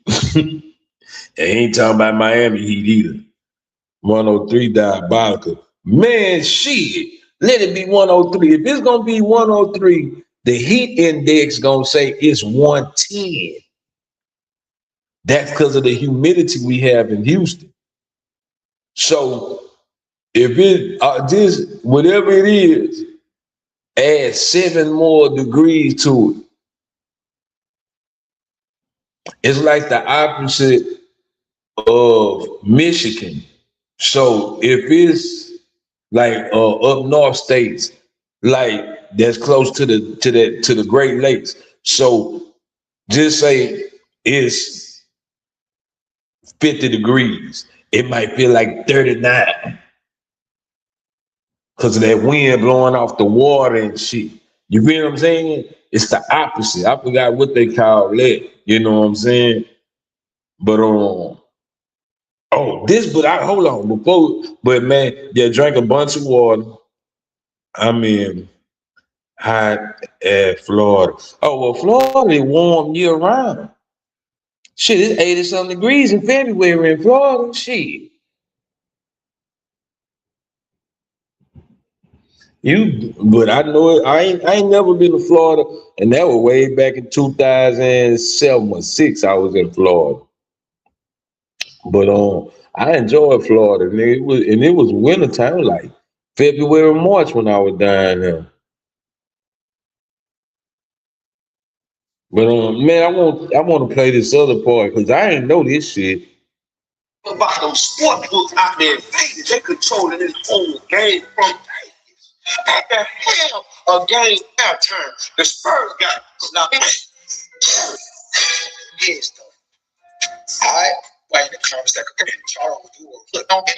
They ain't talking about Miami Heat either. 103 diabolical. Man, shit. Let it be 103. If it's gonna be 103, the heat index gonna say it's 110. That's because of the humidity we have in Houston. So if it just whatever it is, add 7 more degrees to it. It's like the opposite of Michigan. So if it's like up north states, like that's close to the Great Lakes. So just say it's 50 degrees. It might feel like 39 because of that wind blowing off the water and shit. You feel what I'm saying? It's the opposite. I forgot what they call that. You know what I'm saying? But hold on but man, yeah, drink a bunch of water. I mean, hot at Florida. Oh well, Florida is warm year round. Shit, it's 80-something degrees in February in Florida. Shit. But I know it. I ain't never been to Florida, and that was way back in 2007 or 6. I was in Florida, but I enjoyed Florida, and it was winter time, like February, March when I was down there. But man, I want to play this other part because I ain't know this shit. About them sport books out there in Vegas, they controlling this whole game from Vegas. At the hell of game halftime, the Spurs got now. Yes, though. I wait in the comments that Charles do put on me.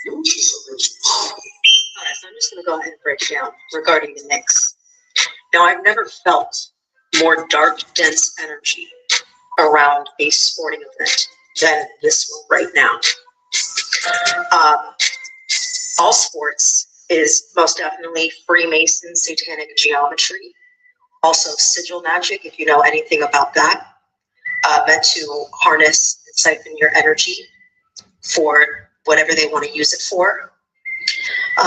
You just a rich. All right, so I'm just going to go ahead and break down regarding the Knicks. Now, I've never felt more dark, dense energy around a sporting event than this one right now. All sports is most definitely Freemason satanic geometry, also sigil magic, if you know anything about that, meant to harness and siphon your energy for whatever they want to use it for.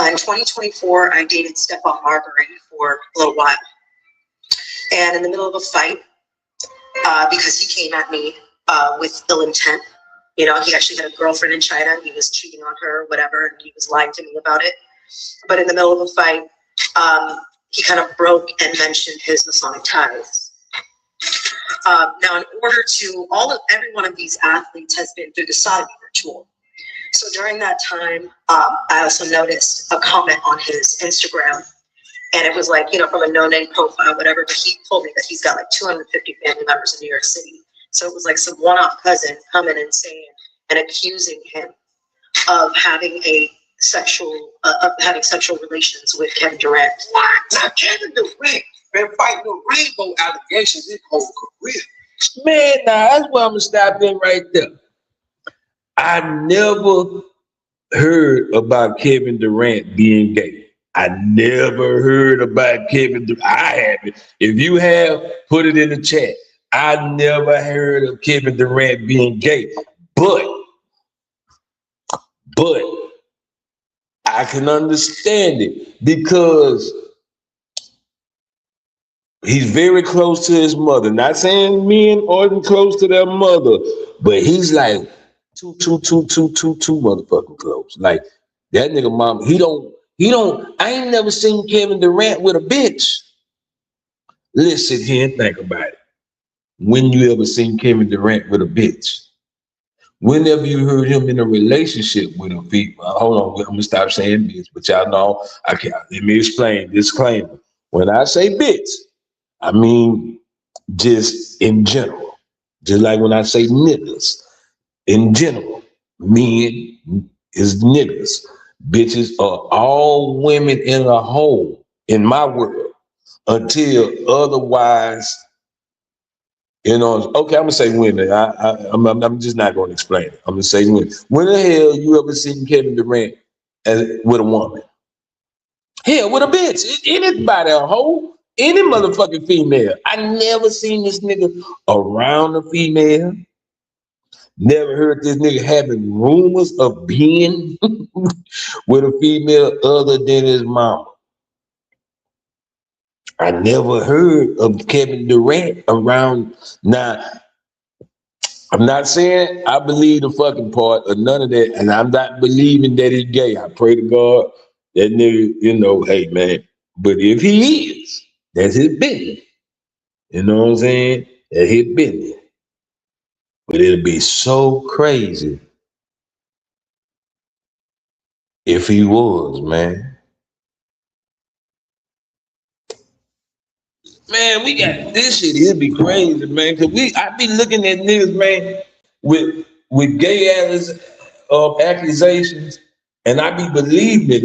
In 2024, I dated Stephon Marbury for a little while. And in the middle of a fight, because he came at me with ill intent, you know, he actually had a girlfriend in China. He was cheating on her, whatever, and he was lying to me about it. But in the middle of a fight, he kind of broke and mentioned his Masonic ties. Now, in order to, every one of these athletes has been through the sodomy ritual. So during that time, I also noticed a comment on his Instagram, and it was like, you know, from a no-name profile, whatever, but he told me that he's got like 250 family members in New York City. So it was like some one-off cousin coming and saying and accusing him of having sexual relations with Kevin Durant. What? Now Kevin Durant been fighting the rainbow allegations his whole career. Man, now that's where I'm gonna stop in right there. I never heard about Kevin Durant being gay. I never heard about Kevin Durant. I haven't. If you have, put it in the chat. I never heard of Kevin Durant being gay. But I can understand it because he's very close to his mother. Not saying men aren't close to their mother, but he's like too motherfucking close. Like that nigga mama, he don't, I ain't never seen Kevin Durant with a bitch. Let's sit here and think about it. When you ever seen Kevin Durant with a bitch? Whenever you heard him in a relationship with a female, hold on, I'm gonna stop saying bitch, but y'all know, I can't, let me explain, disclaimer. When I say bitch, I mean just in general. Just like when I say niggas, in general, men is niggas. Bitches are all women in a whole, in my world, until otherwise, you know, okay, I'm gonna say women. I'm just not gonna explain it. I'm gonna say women. When the hell you ever seen Kevin Durant with a woman? Hell, with a bitch. Anybody, a hoe, any motherfucking female. I never seen this nigga around a female. Never heard this nigga having rumors of being with a female other than his mama. I never heard of Kevin Durant around. Now, I'm not saying I believe the fucking part or none of that, and I'm not believing that he's gay. I pray to God that nigga, you know, hey man. But if he is, that's his business. You know what I'm saying? That's his business. But it'll be so crazy if he was, man. Man, we got this shit. It'd be crazy, man. Cause I be looking at niggas, man, with gay accusations, and I be believing it.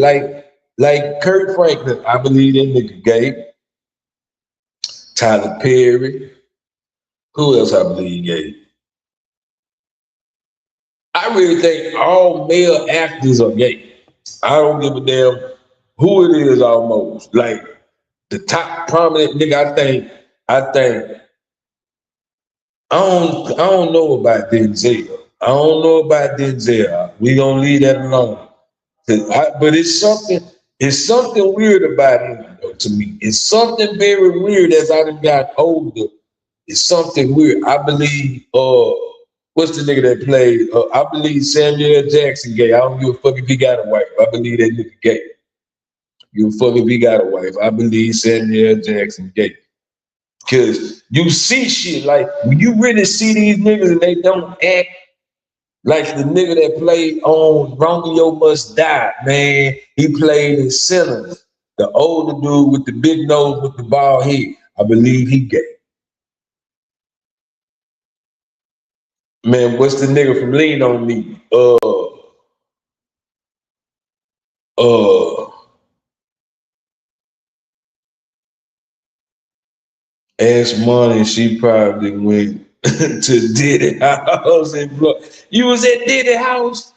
Like Kurt Franklin, I believe that nigga gay. Tyler Perry. Who else I believe gay? I really think all male actors are gay. I don't give a damn who it is almost. Like the top prominent nigga, I think I don't know about Denzel. I don't know about Denzel. We gonna leave that alone. But it's something It's something weird about him, though, to me. It's something very weird as I done got older. It's something weird. I believe, what's the nigga that played? I believe Samuel Jackson gay. I don't give a fuck if he got a wife. I believe that nigga gay. You fuck if he got a wife. I believe Samuel Jackson gay. Cause you see shit like when you really see these niggas and they don't act like the nigga that played on Romeo Must Die, man. He played in Sinners. The older dude with the big nose with the bald head. I believe he gay. Man, what's the nigga from Lean on Me? Ask Money, she probably went to Diddy house and you was at Diddy house?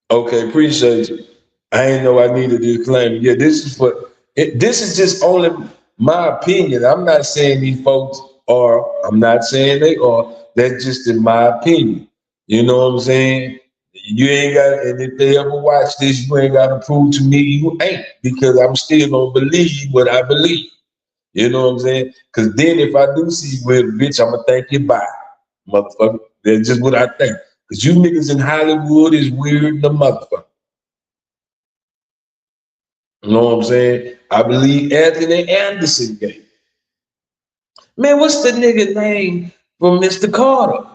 Okay, appreciate you. I ain't know I needed this claim. Yeah, this is just only my opinion. I'm not saying these folks are, I'm not saying they are. That's just in my opinion. You know what I'm saying? You ain't got, and if they ever watch this, you ain't got to prove to me you ain't, because I'm still gonna believe what I believe. You know what I'm saying? Because then if I do see you with a bitch, I'm gonna think you bye, motherfucker. That's just what I think. Because you niggas in Hollywood is weird, the motherfucker. You know what I'm saying? I believe Anthony Anderson gay. Man, what's the nigga name from Mr. Carter?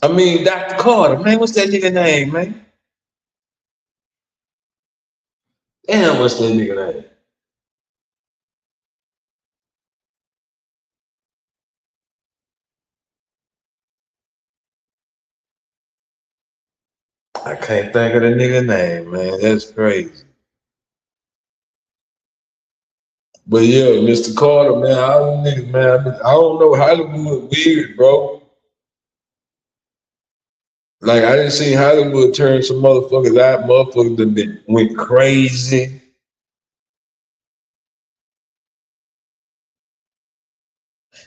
I mean, Dr. Carter. Man, what's that nigga name, man? Damn, what's that nigga name? I can't think of the nigga name, man. That's crazy. But yeah, Mr. Carter, man, I don't niggas, man. I don't know. Hollywood weird, bro. Like I didn't see Hollywood turn some motherfuckers out. Motherfuckers that went crazy.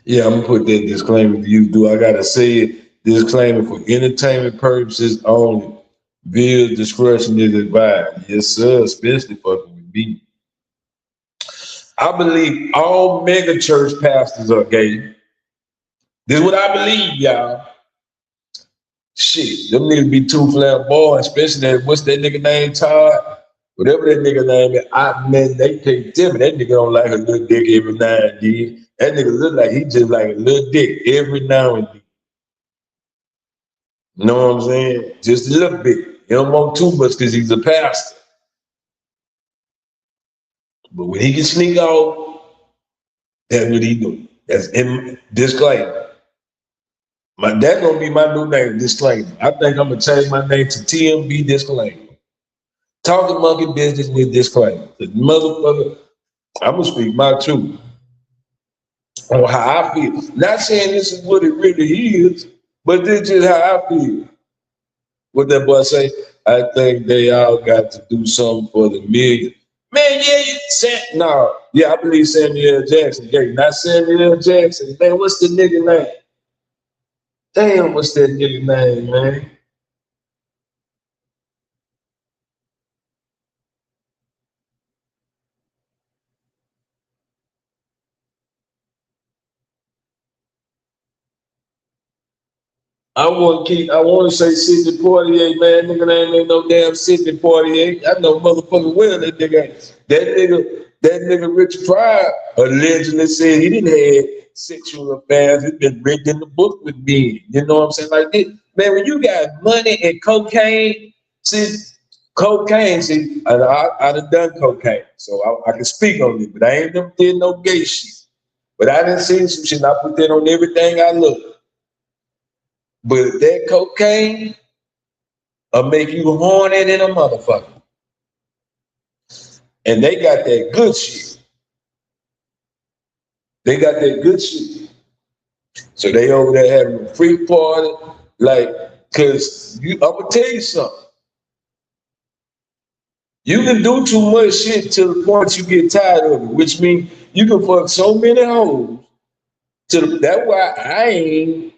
Yeah, I'm gonna put that disclaimer to you. Do I gotta say it? Disclaimer for entertainment purposes only. Viewer discretion is advised. Yes, sir. Especially fucking with me. I believe all mega church pastors are gay. This is what I believe, y'all. Shit, them niggas be too flamboyant, especially that, what's that nigga name, Todd? Whatever that nigga name is, man, they can't tell me that nigga don't like a little dick every now and then. That nigga look like he just like a little dick every now and then. You know what I'm saying? Just a little bit. He don't want too much because he's a pastor. But when he can sneak off, that's what he do. That's in disclaimer. That's gonna be my new name, disclaimer. I think I'm gonna change my name to TMB disclaimer. Talking monkey business with disclaimer. The motherfucker, I'm gonna speak my truth on how I feel. Not saying this is what it really is, but this is how I feel. What that boy say? I think they all got to do something for the million. Man, I believe Samuel Jackson. Yeah, not Samuel Jackson. Man, what's the nigga name? Damn, what's that nigga name, man? I want to say Sidney Poitier, man. Nigga name ain't no damn Sidney Poitier. I know motherfucking well that nigga. That nigga Richard Pryor allegedly said he didn't have sexual affairs. It's been written in the book with me. You know what I'm saying? Like this. Man, when you got money and cocaine, see, I done done cocaine. So I can speak on it, but I ain't never did no gay shit. But I done seen some shit and I put that on everything I look. But that cocaine will make you horny than a motherfucker. And they got that good shit. They got that good shit. So they over there having a free party. Like, cause I'm gonna tell you something. You can do too much shit to the point you get tired of it, which means you can fuck so many hoes. That's why I ain't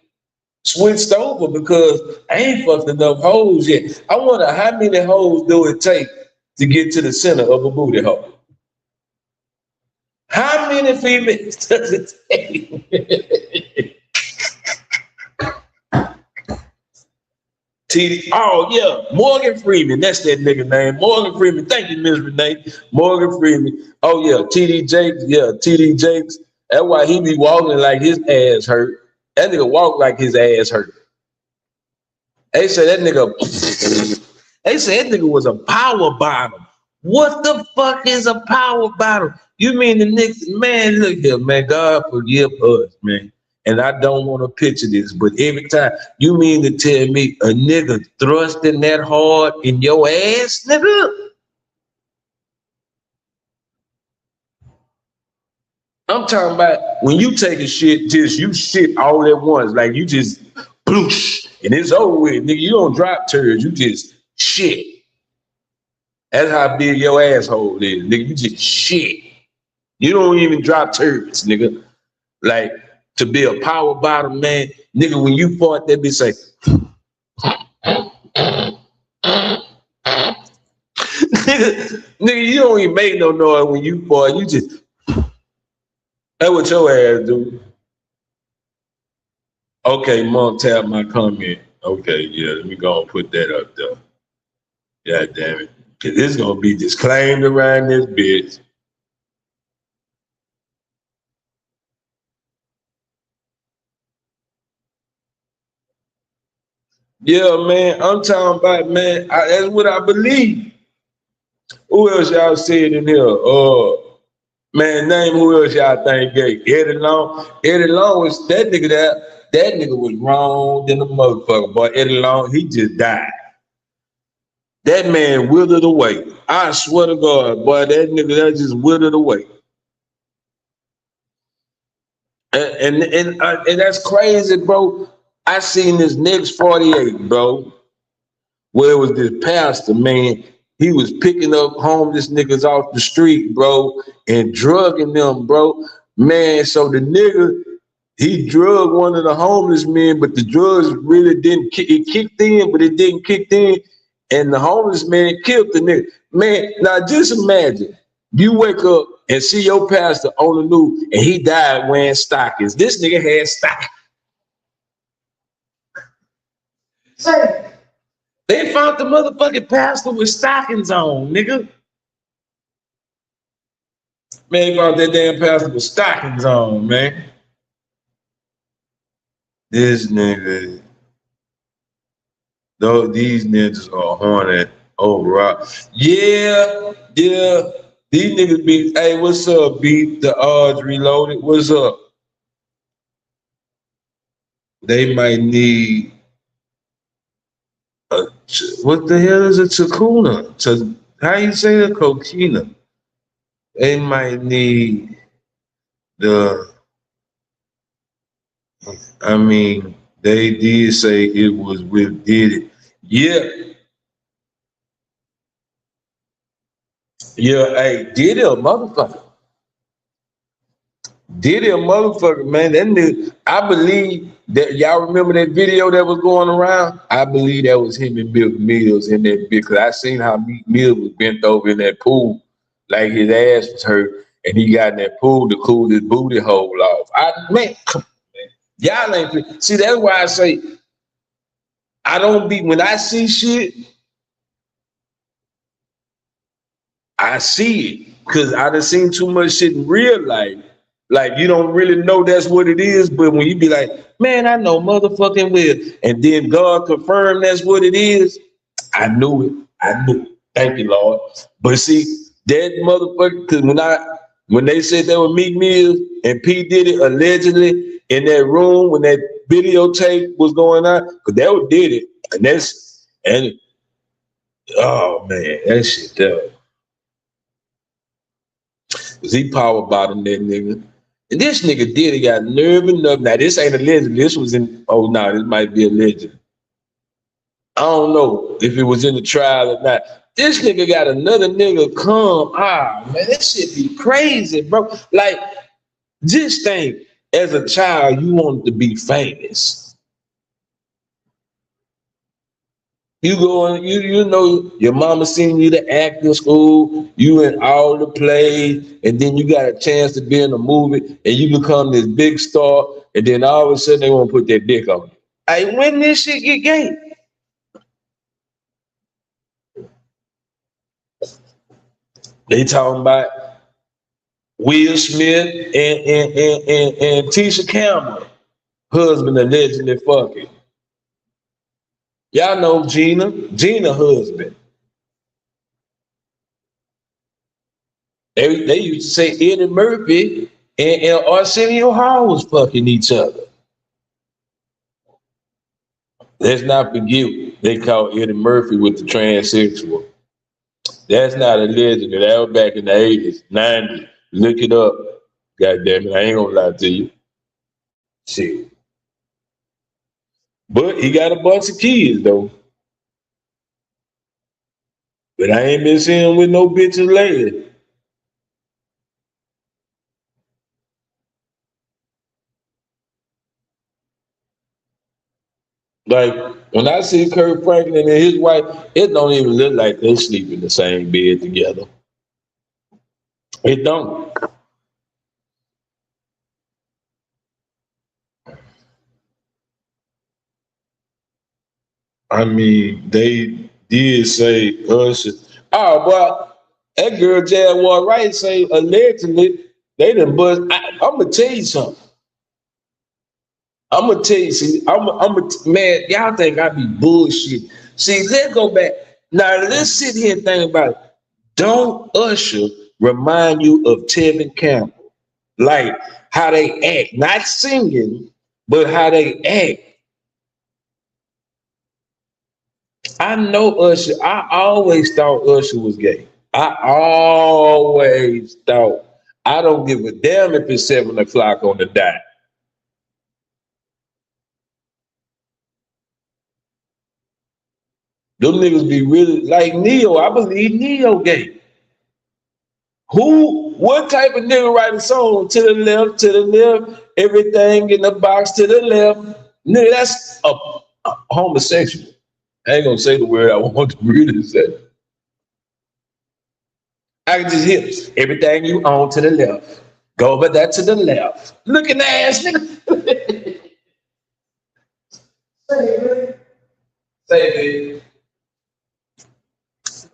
switched over because I ain't fucked enough hoes yet. I wonder how many hoes do it take to get to the center of a booty hole? How many females does it take? TD, oh yeah, Morgan Freeman, that's that nigga name. Morgan Freeman, thank you, Ms. Renee. Morgan Freeman. Oh yeah, TD Jakes, yeah, TD Jakes. That's why he be walking like his ass hurt. That nigga walk like his ass hurt. They say that nigga, they say that nigga was a power bottom. What the fuck is a power bottom? You mean the nigga, man, look here, man, God forgive us, man. And I don't want to picture this, but every time, you mean to tell me a nigga thrusting that hard in your ass, nigga? I'm talking about when you take a shit, just you shit all at once, like you just bloosh, and it's over with, nigga. You don't drop turds, you just shit. That's how big your asshole is, nigga. You just shit. You don't even drop turds, nigga. Like, to be a power bottom, man, nigga, when you fart, that bitch say, nigga, you don't even make no noise when you fart. You just, that's what your ass do. Okay, Monk tapped my comment. Okay, yeah, let me go and put that up there. God damn it. Cause it's gonna be disclaimed around this bitch. Yeah, man, I'm talking about, man, that's what I believe. Who else y'all said in here? Man, name who else y'all think gay? Eddie Long. Eddie Long was that nigga that nigga was wrong than the motherfucker, boy. Eddie Long, he just died. That man withered away. I swear to God, boy, that nigga that just withered away. And that's crazy, bro. I seen this next 48, bro, where it was this pastor, man. He was picking up homeless niggas off the street, bro, and drugging them, bro. Man, so the nigga, he drugged one of the homeless men, but the drugs really didn't kick. It kicked in, but it didn't kick in. And the homeless man killed the nigga. Man, now just imagine, you wake up and see your pastor on the news and he died wearing stockings. This nigga had stockings. Say, they found the motherfucking pastor with stockings on, nigga. Man, they found that damn pastor with stockings on, man. This nigga, though these niggas are horny. Oh, right. Yeah. These niggas be, hey, what's up, beat the odds reloaded? What's up? They might need what the hell is a chacuna? How you say a coquina? They might need I mean, they did say it was with Diddy. Yeah. Yeah, hey, Diddy a motherfucker. Diddy a motherfucker, man. That nigga, I believe that y'all remember that video that was going around? I believe that was him and Meek Mills in that bitch, because I seen how Meek Mills was bent over in that pool, like his ass was hurt, and he got in that pool to cool his booty hole off. Man, come on, man. Y'all ain't, see, that's why I say, I don't be, when I see shit, I see it, because I done seen too much shit in real life. Like, you don't really know that's what it is, but when you be like, man, I know motherfucking well, and then God confirmed that's what it is, I knew it. I knew it. Thank you, Lord. But see, that motherfucker, because when they said they were Meek Mills and P. Diddy allegedly in that room when that videotape was going on, because they were Diddy, and oh man, that shit there. Cause he power bottom that nigga. And this nigga Diddy got nerve enough. Now this ain't a legend. This was in, oh no, this might be a legend. I don't know if it was in the trial or not. This nigga got another nigga come. Man, that shit be crazy, bro. Like, just think, as a child, you wanted to be famous. You go and you know your mama sending you to acting school, you in all the plays, and then you got a chance to be in a movie and you become this big star, and then all of a sudden they want to put their dick on you. Hey, when this shit get gay? They talking about Will Smith and Tisha Campbell, husband allegedly fucking. Y'all know Gina husband. They used to say Eddie Murphy and Arsenio Hall was fucking each other. Let's not forget they called Eddie Murphy with the transsexual. That's not alleged. That was back in the 80s, 90s. Look it up. God damn it, I ain't gonna lie to you. Shit. But he got a bunch of kids though. But I ain't been seeing him with no bitches lately. Like when I see Kurt Franklin and his wife, it don't even look like they sleep in the same bed together. It don't. I mean, they did say Usher. Oh, but that girl Jaguar Wright say allegedly they done bust. I'm gonna tell you something. I'm gonna tell you, see, man, y'all think I be bullshit. See, let's go back. Now, let's sit here and think about it. Don't Usher remind you of Tevin Campbell? Like how they act, not singing, but how they act. I know Usher. I always thought Usher was gay. I always thought. I don't give a damn if it's 7 o'clock on the dot. Them niggas be really like Neo. I believe Neo gay. What type of nigga write a song to the left, everything in the box to the left? Nigga, that's a homosexual. I ain't gonna say the word I want to really say. I can just hear everything you own to the left. Go over that to the left. Looking ass nigga. Say it.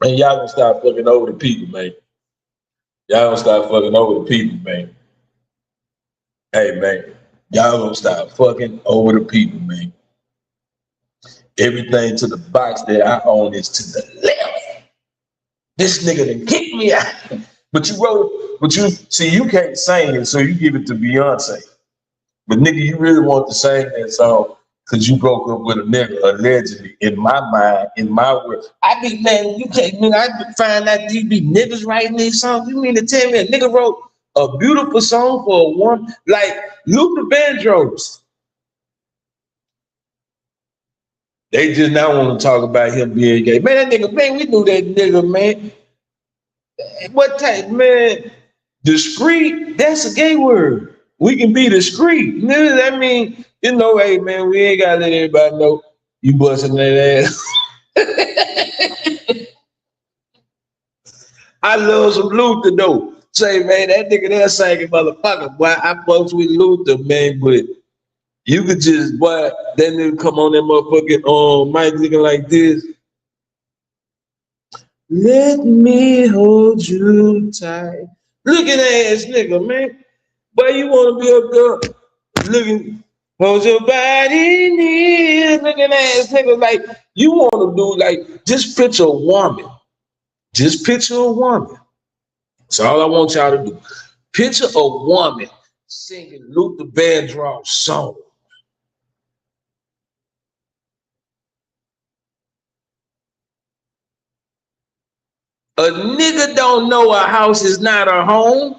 Man, y'all gonna stop fucking over the people, man. Y'all gonna stop fucking over the people, man. Hey, man. Y'all gonna stop fucking over the people, man. Everything to the box that I own is to the left. This nigga done kicked me out. But you can't sing it, so you give it to Beyonce. But nigga, you really want to sing that song because you broke up with a nigga, allegedly, in my mind, in my world. I be, man, you can't, man, I find out these be niggas writing these songs. You mean to tell me a nigga wrote a beautiful song for a woman? Like Luther Vandross. They just now want to talk about him being gay. Man, that nigga, man, we knew that nigga, man. What type, man? Discreet, that's a gay word. We can be discreet. I mean, you know, hey, man, we ain't got to let everybody know you busting that ass. I love some Luther, though. Say, man, that nigga there singing motherfucker. Boy, I fucks with Luther, man, but you could just, boy, that nigga come on that motherfucking mic looking like this. Let me hold you tight. Look at that ass nigga, man. Boy, you want to be up there looking, hold your body near, looking ass nigga. Like, you want to do, like, just picture a woman. Just picture a woman. That's all I want y'all to do. Picture a woman singing Luther Vandross song. A nigga don't know a house is not a home.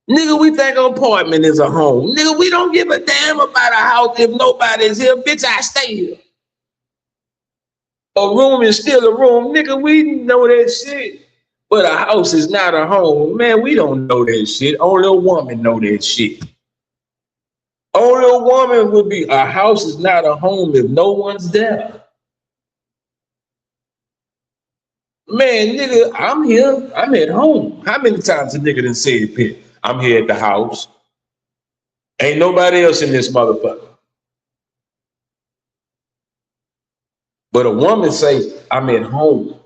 Nigga, we think an apartment is a home. Nigga, we don't give a damn about a house if nobody's here. Bitch, I stay here. A room is still a room. Nigga, we know that shit. But a house is not a home. Man, we don't know that shit. Only a woman know that shit. Only a woman would be, a house is not a home if no one's there. Man, nigga, I'm here. I'm at home. How many times a nigga done said it? I'm here at the house. Ain't nobody else in this motherfucker. But a woman say, I'm at home.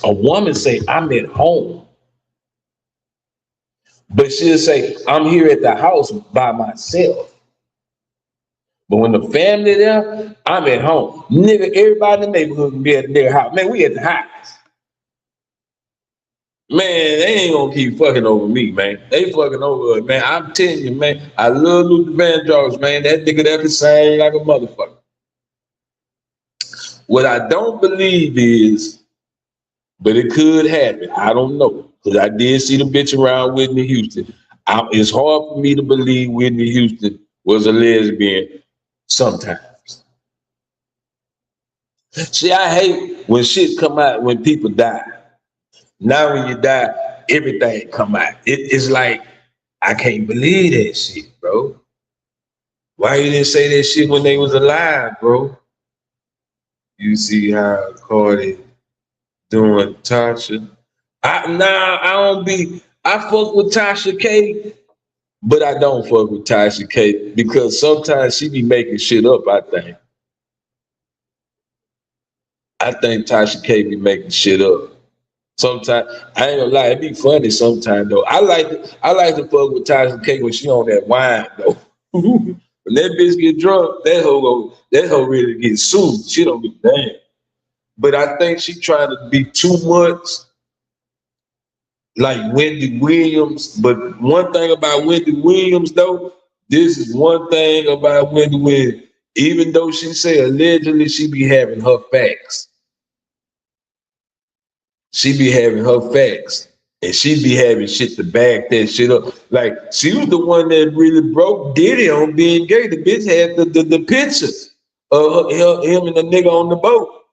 A woman say, I'm at home. But she'll say, I'm here at the house by myself. But when the family there, I'm at home. Nigga, everybody in the neighborhood can be at their house. Man, we at the house. Man, they ain't gonna keep fucking over me, man. They fucking over us, man. I'm telling you, man. I love Luther Vandross, man. That nigga that can sing like a motherfucker. What I don't believe is, but it could happen. I don't know. Because I did see the bitch around Whitney Houston. It's hard for me to believe Whitney Houston was a lesbian sometimes. See, I hate when shit come out when people die. Now when you die, everything come out. It's like, I can't believe that shit, bro. Why you didn't say that shit when they was alive, bro? You see how Cardi doing Tasha. I fuck with Tasha K, but I don't fuck with Tasha K because sometimes she be making shit up, I think. I think Tasha K be making shit up. Sometimes, I ain't gonna lie, it be funny sometimes though. I like to fuck with Tasha K when she on that wine though. When that bitch get drunk, that hoe really get sued. She don't be damn. But I think she trying to be too much like Wendy Williams. But one thing about Wendy Williams though, this is one thing about Wendy Williams. Even though she say allegedly she be having her facts. She be having her facts. And she be having shit to back that shit up. Like, she was the one that really broke Diddy on being gay. The bitch had the pictures of him and the nigga on the boat.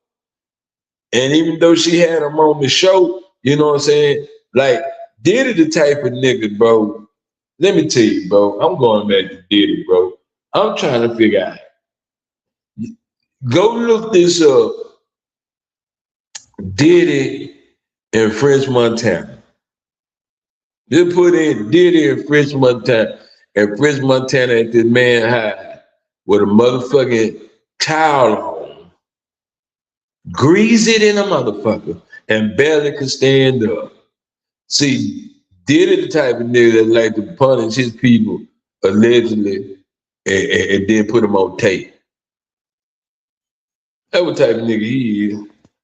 And even though she had him on the show, you know what I'm saying? Like, Diddy the type of nigga, bro. Let me tell you, bro. I'm going back to Diddy, bro. I'm trying to figure out. Go look this up. Diddy and French Montana. Just put in Diddy and French Montana. And French Montana at this man high with a motherfucking towel on. Grease it in a motherfucker and barely could stand up. See, Diddy the type of nigga that like to punish his people allegedly and then put them on tape. That what type of nigga he is.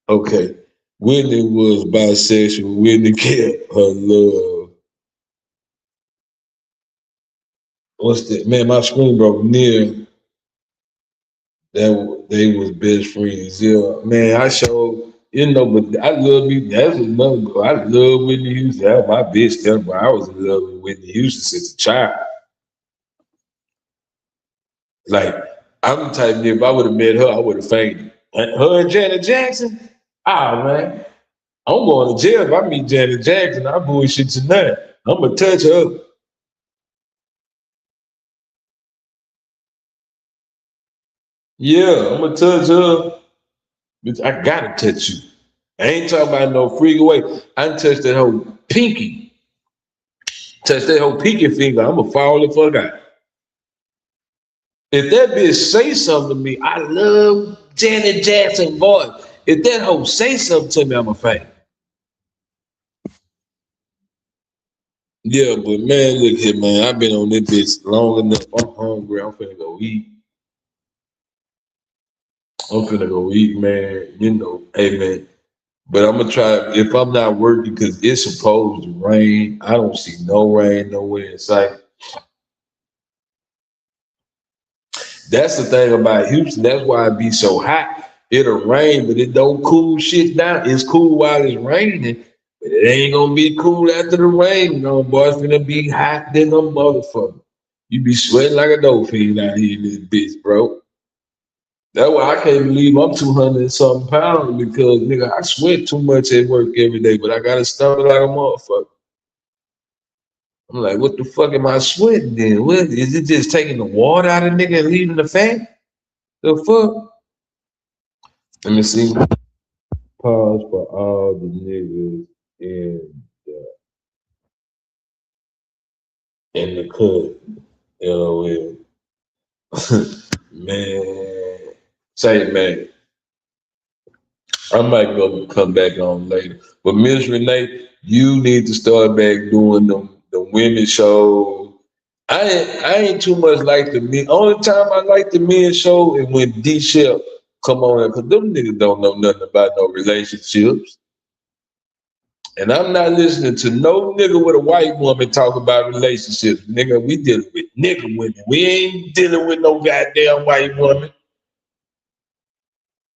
Okay. Whitney was bisexual. Whitney kept her love. What's that? Man, my screen broke near. That they was best friends. Yeah, man, I showed, but I love you. That's another girl. I love Whitney Houston. That was my bitch there, but I was in love with Whitney Houston since a child. Like, I'm the type of nigga, if I would have met her, I would have fainted. Her and Janet Jackson? Man. I'm going to jail if I meet Janet Jackson. I bullshit tonight. I'm going to touch her. Yeah, I'm going to touch her. Bitch, I got to touch you. I ain't talking about no freak away. I done touched that whole pinky. Touch that whole pinky finger. I'm going to fall the fuck out. If that bitch say something to me, I love Janet Jackson voice. If that hoe say something to me, I'm a fan. Yeah, but man, look here, man. I've been on this bitch long enough. I'm hungry. I'm finna go eat. Man. Hey, man. But I'm gonna try, if I'm not working, because it's supposed to rain. I don't see no rain nowhere in sight. That's the thing about Houston. That's why it be so hot. It'll rain, but it don't cool shit down. It's cool while it's raining, but it ain't gonna be cool after the rain. Boy, it's gonna be hot than a motherfucker. You be sweating like a dolphin out here in this bitch, bro. That's why I can't believe I'm 200 and something pounds, because nigga, I sweat too much at work every day, but I got a stomach like a motherfucker. I'm like, what the fuck am I sweating then? What is it, just taking the water out of nigga and leaving the fat? The fuck? Let me see. Pause for all the niggas in the cut. LOL. Man. Say, man. I might go come back on later. But Miss Renee, you need to start back doing the women shows. I ain't too much like the men. Only time I like the men show is when D Shep come on there, because them niggas don't know nothing about no relationships. And I'm not listening to no nigga with a white woman talk about relationships. Nigga, we dealing with nigga women. We ain't dealing with no goddamn white woman.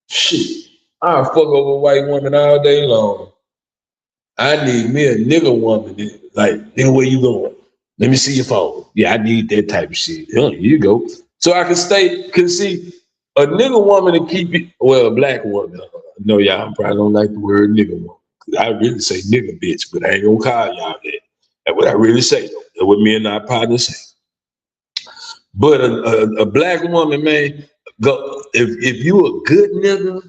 Shit. I'll fuck over a white woman all day long. I need me a nigga woman. Like, nigga, where you going? Let me see your phone. Yeah, I need that type of shit. Here you go. So I can see a nigga woman to keep it, well, a black woman. I know y'all probably don't like the word nigga woman. I really say nigga bitch, but I ain't gonna call y'all that. That's what I really say, though. That's what me and our partner say. But a black woman, man, if you a good nigga,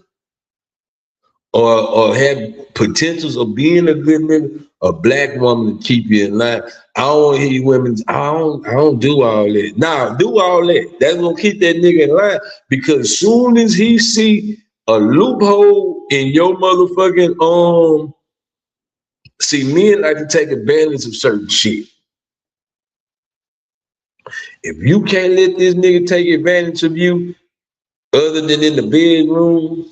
or have potentials of being a good nigga, a black woman to keep you in line. I don't want to hear you women, I don't do all that. Nah, do all that. That's gonna keep that nigga in line, because soon as he see a loophole in your motherfucking see, men like to take advantage of certain shit. If you can't let this nigga take advantage of you other than in the bedroom,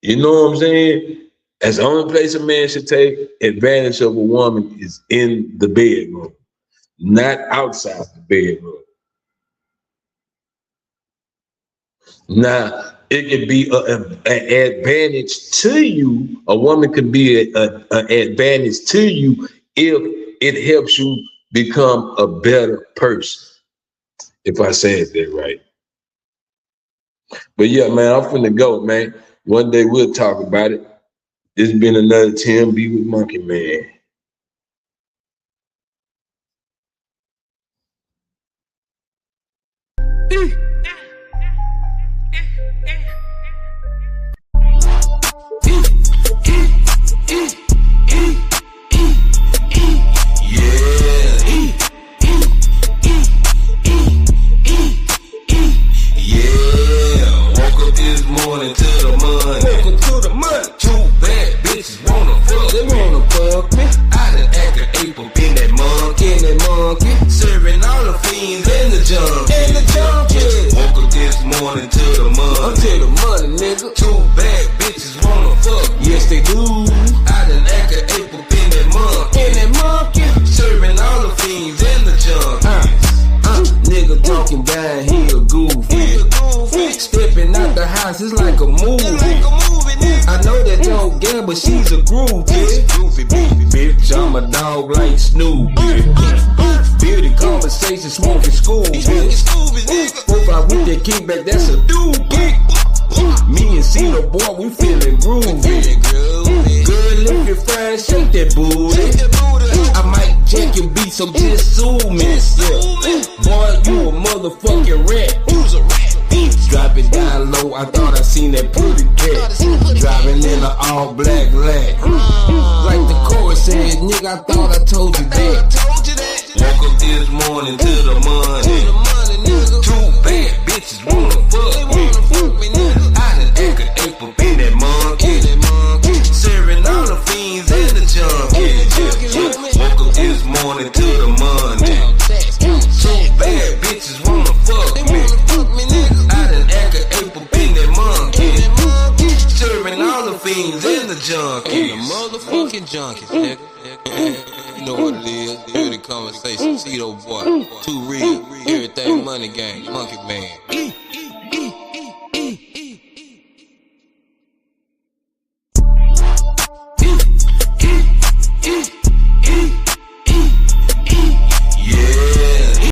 you know what I'm saying? That's the only place a man should take advantage of a woman is in the bedroom, not outside the bedroom. Now, it could be an advantage to you. A woman could be an advantage to you if it helps you become a better person. If I said that right. But yeah, man, I'm finna go, man. One day we'll talk about it. It's been another TMB with Monkey Man. It's like a movie. I know that don't gamble, but she's a groovy. Bitch, I'm a dog like Snoop. Beauty conversation, smoking school. Profile with that kickback, that's a dude. Me and CeeLo, boy, we feeling groovy. Girl, lift your fine, shake that booty. I might jack your beat, so just sue me. Boy, you a motherfucking rat. Drop it down low, I thought I seen that pretty cat. Driving in an all black lag. Like the chorus said, nigga, I thought I told you that. Woke up this morning to the money. Two bad bitches wanna fuck me. I done act an ape up in that monkey. Serving all the fiends and the junkies. Woke up this morning to the money. Two bad bitches wanna fuck me. In the junkie, the motherfucking junkies, nigga. You know what it is. Dirty conversation. CeeLo boy, too real. Everything money gang, Monkey Man.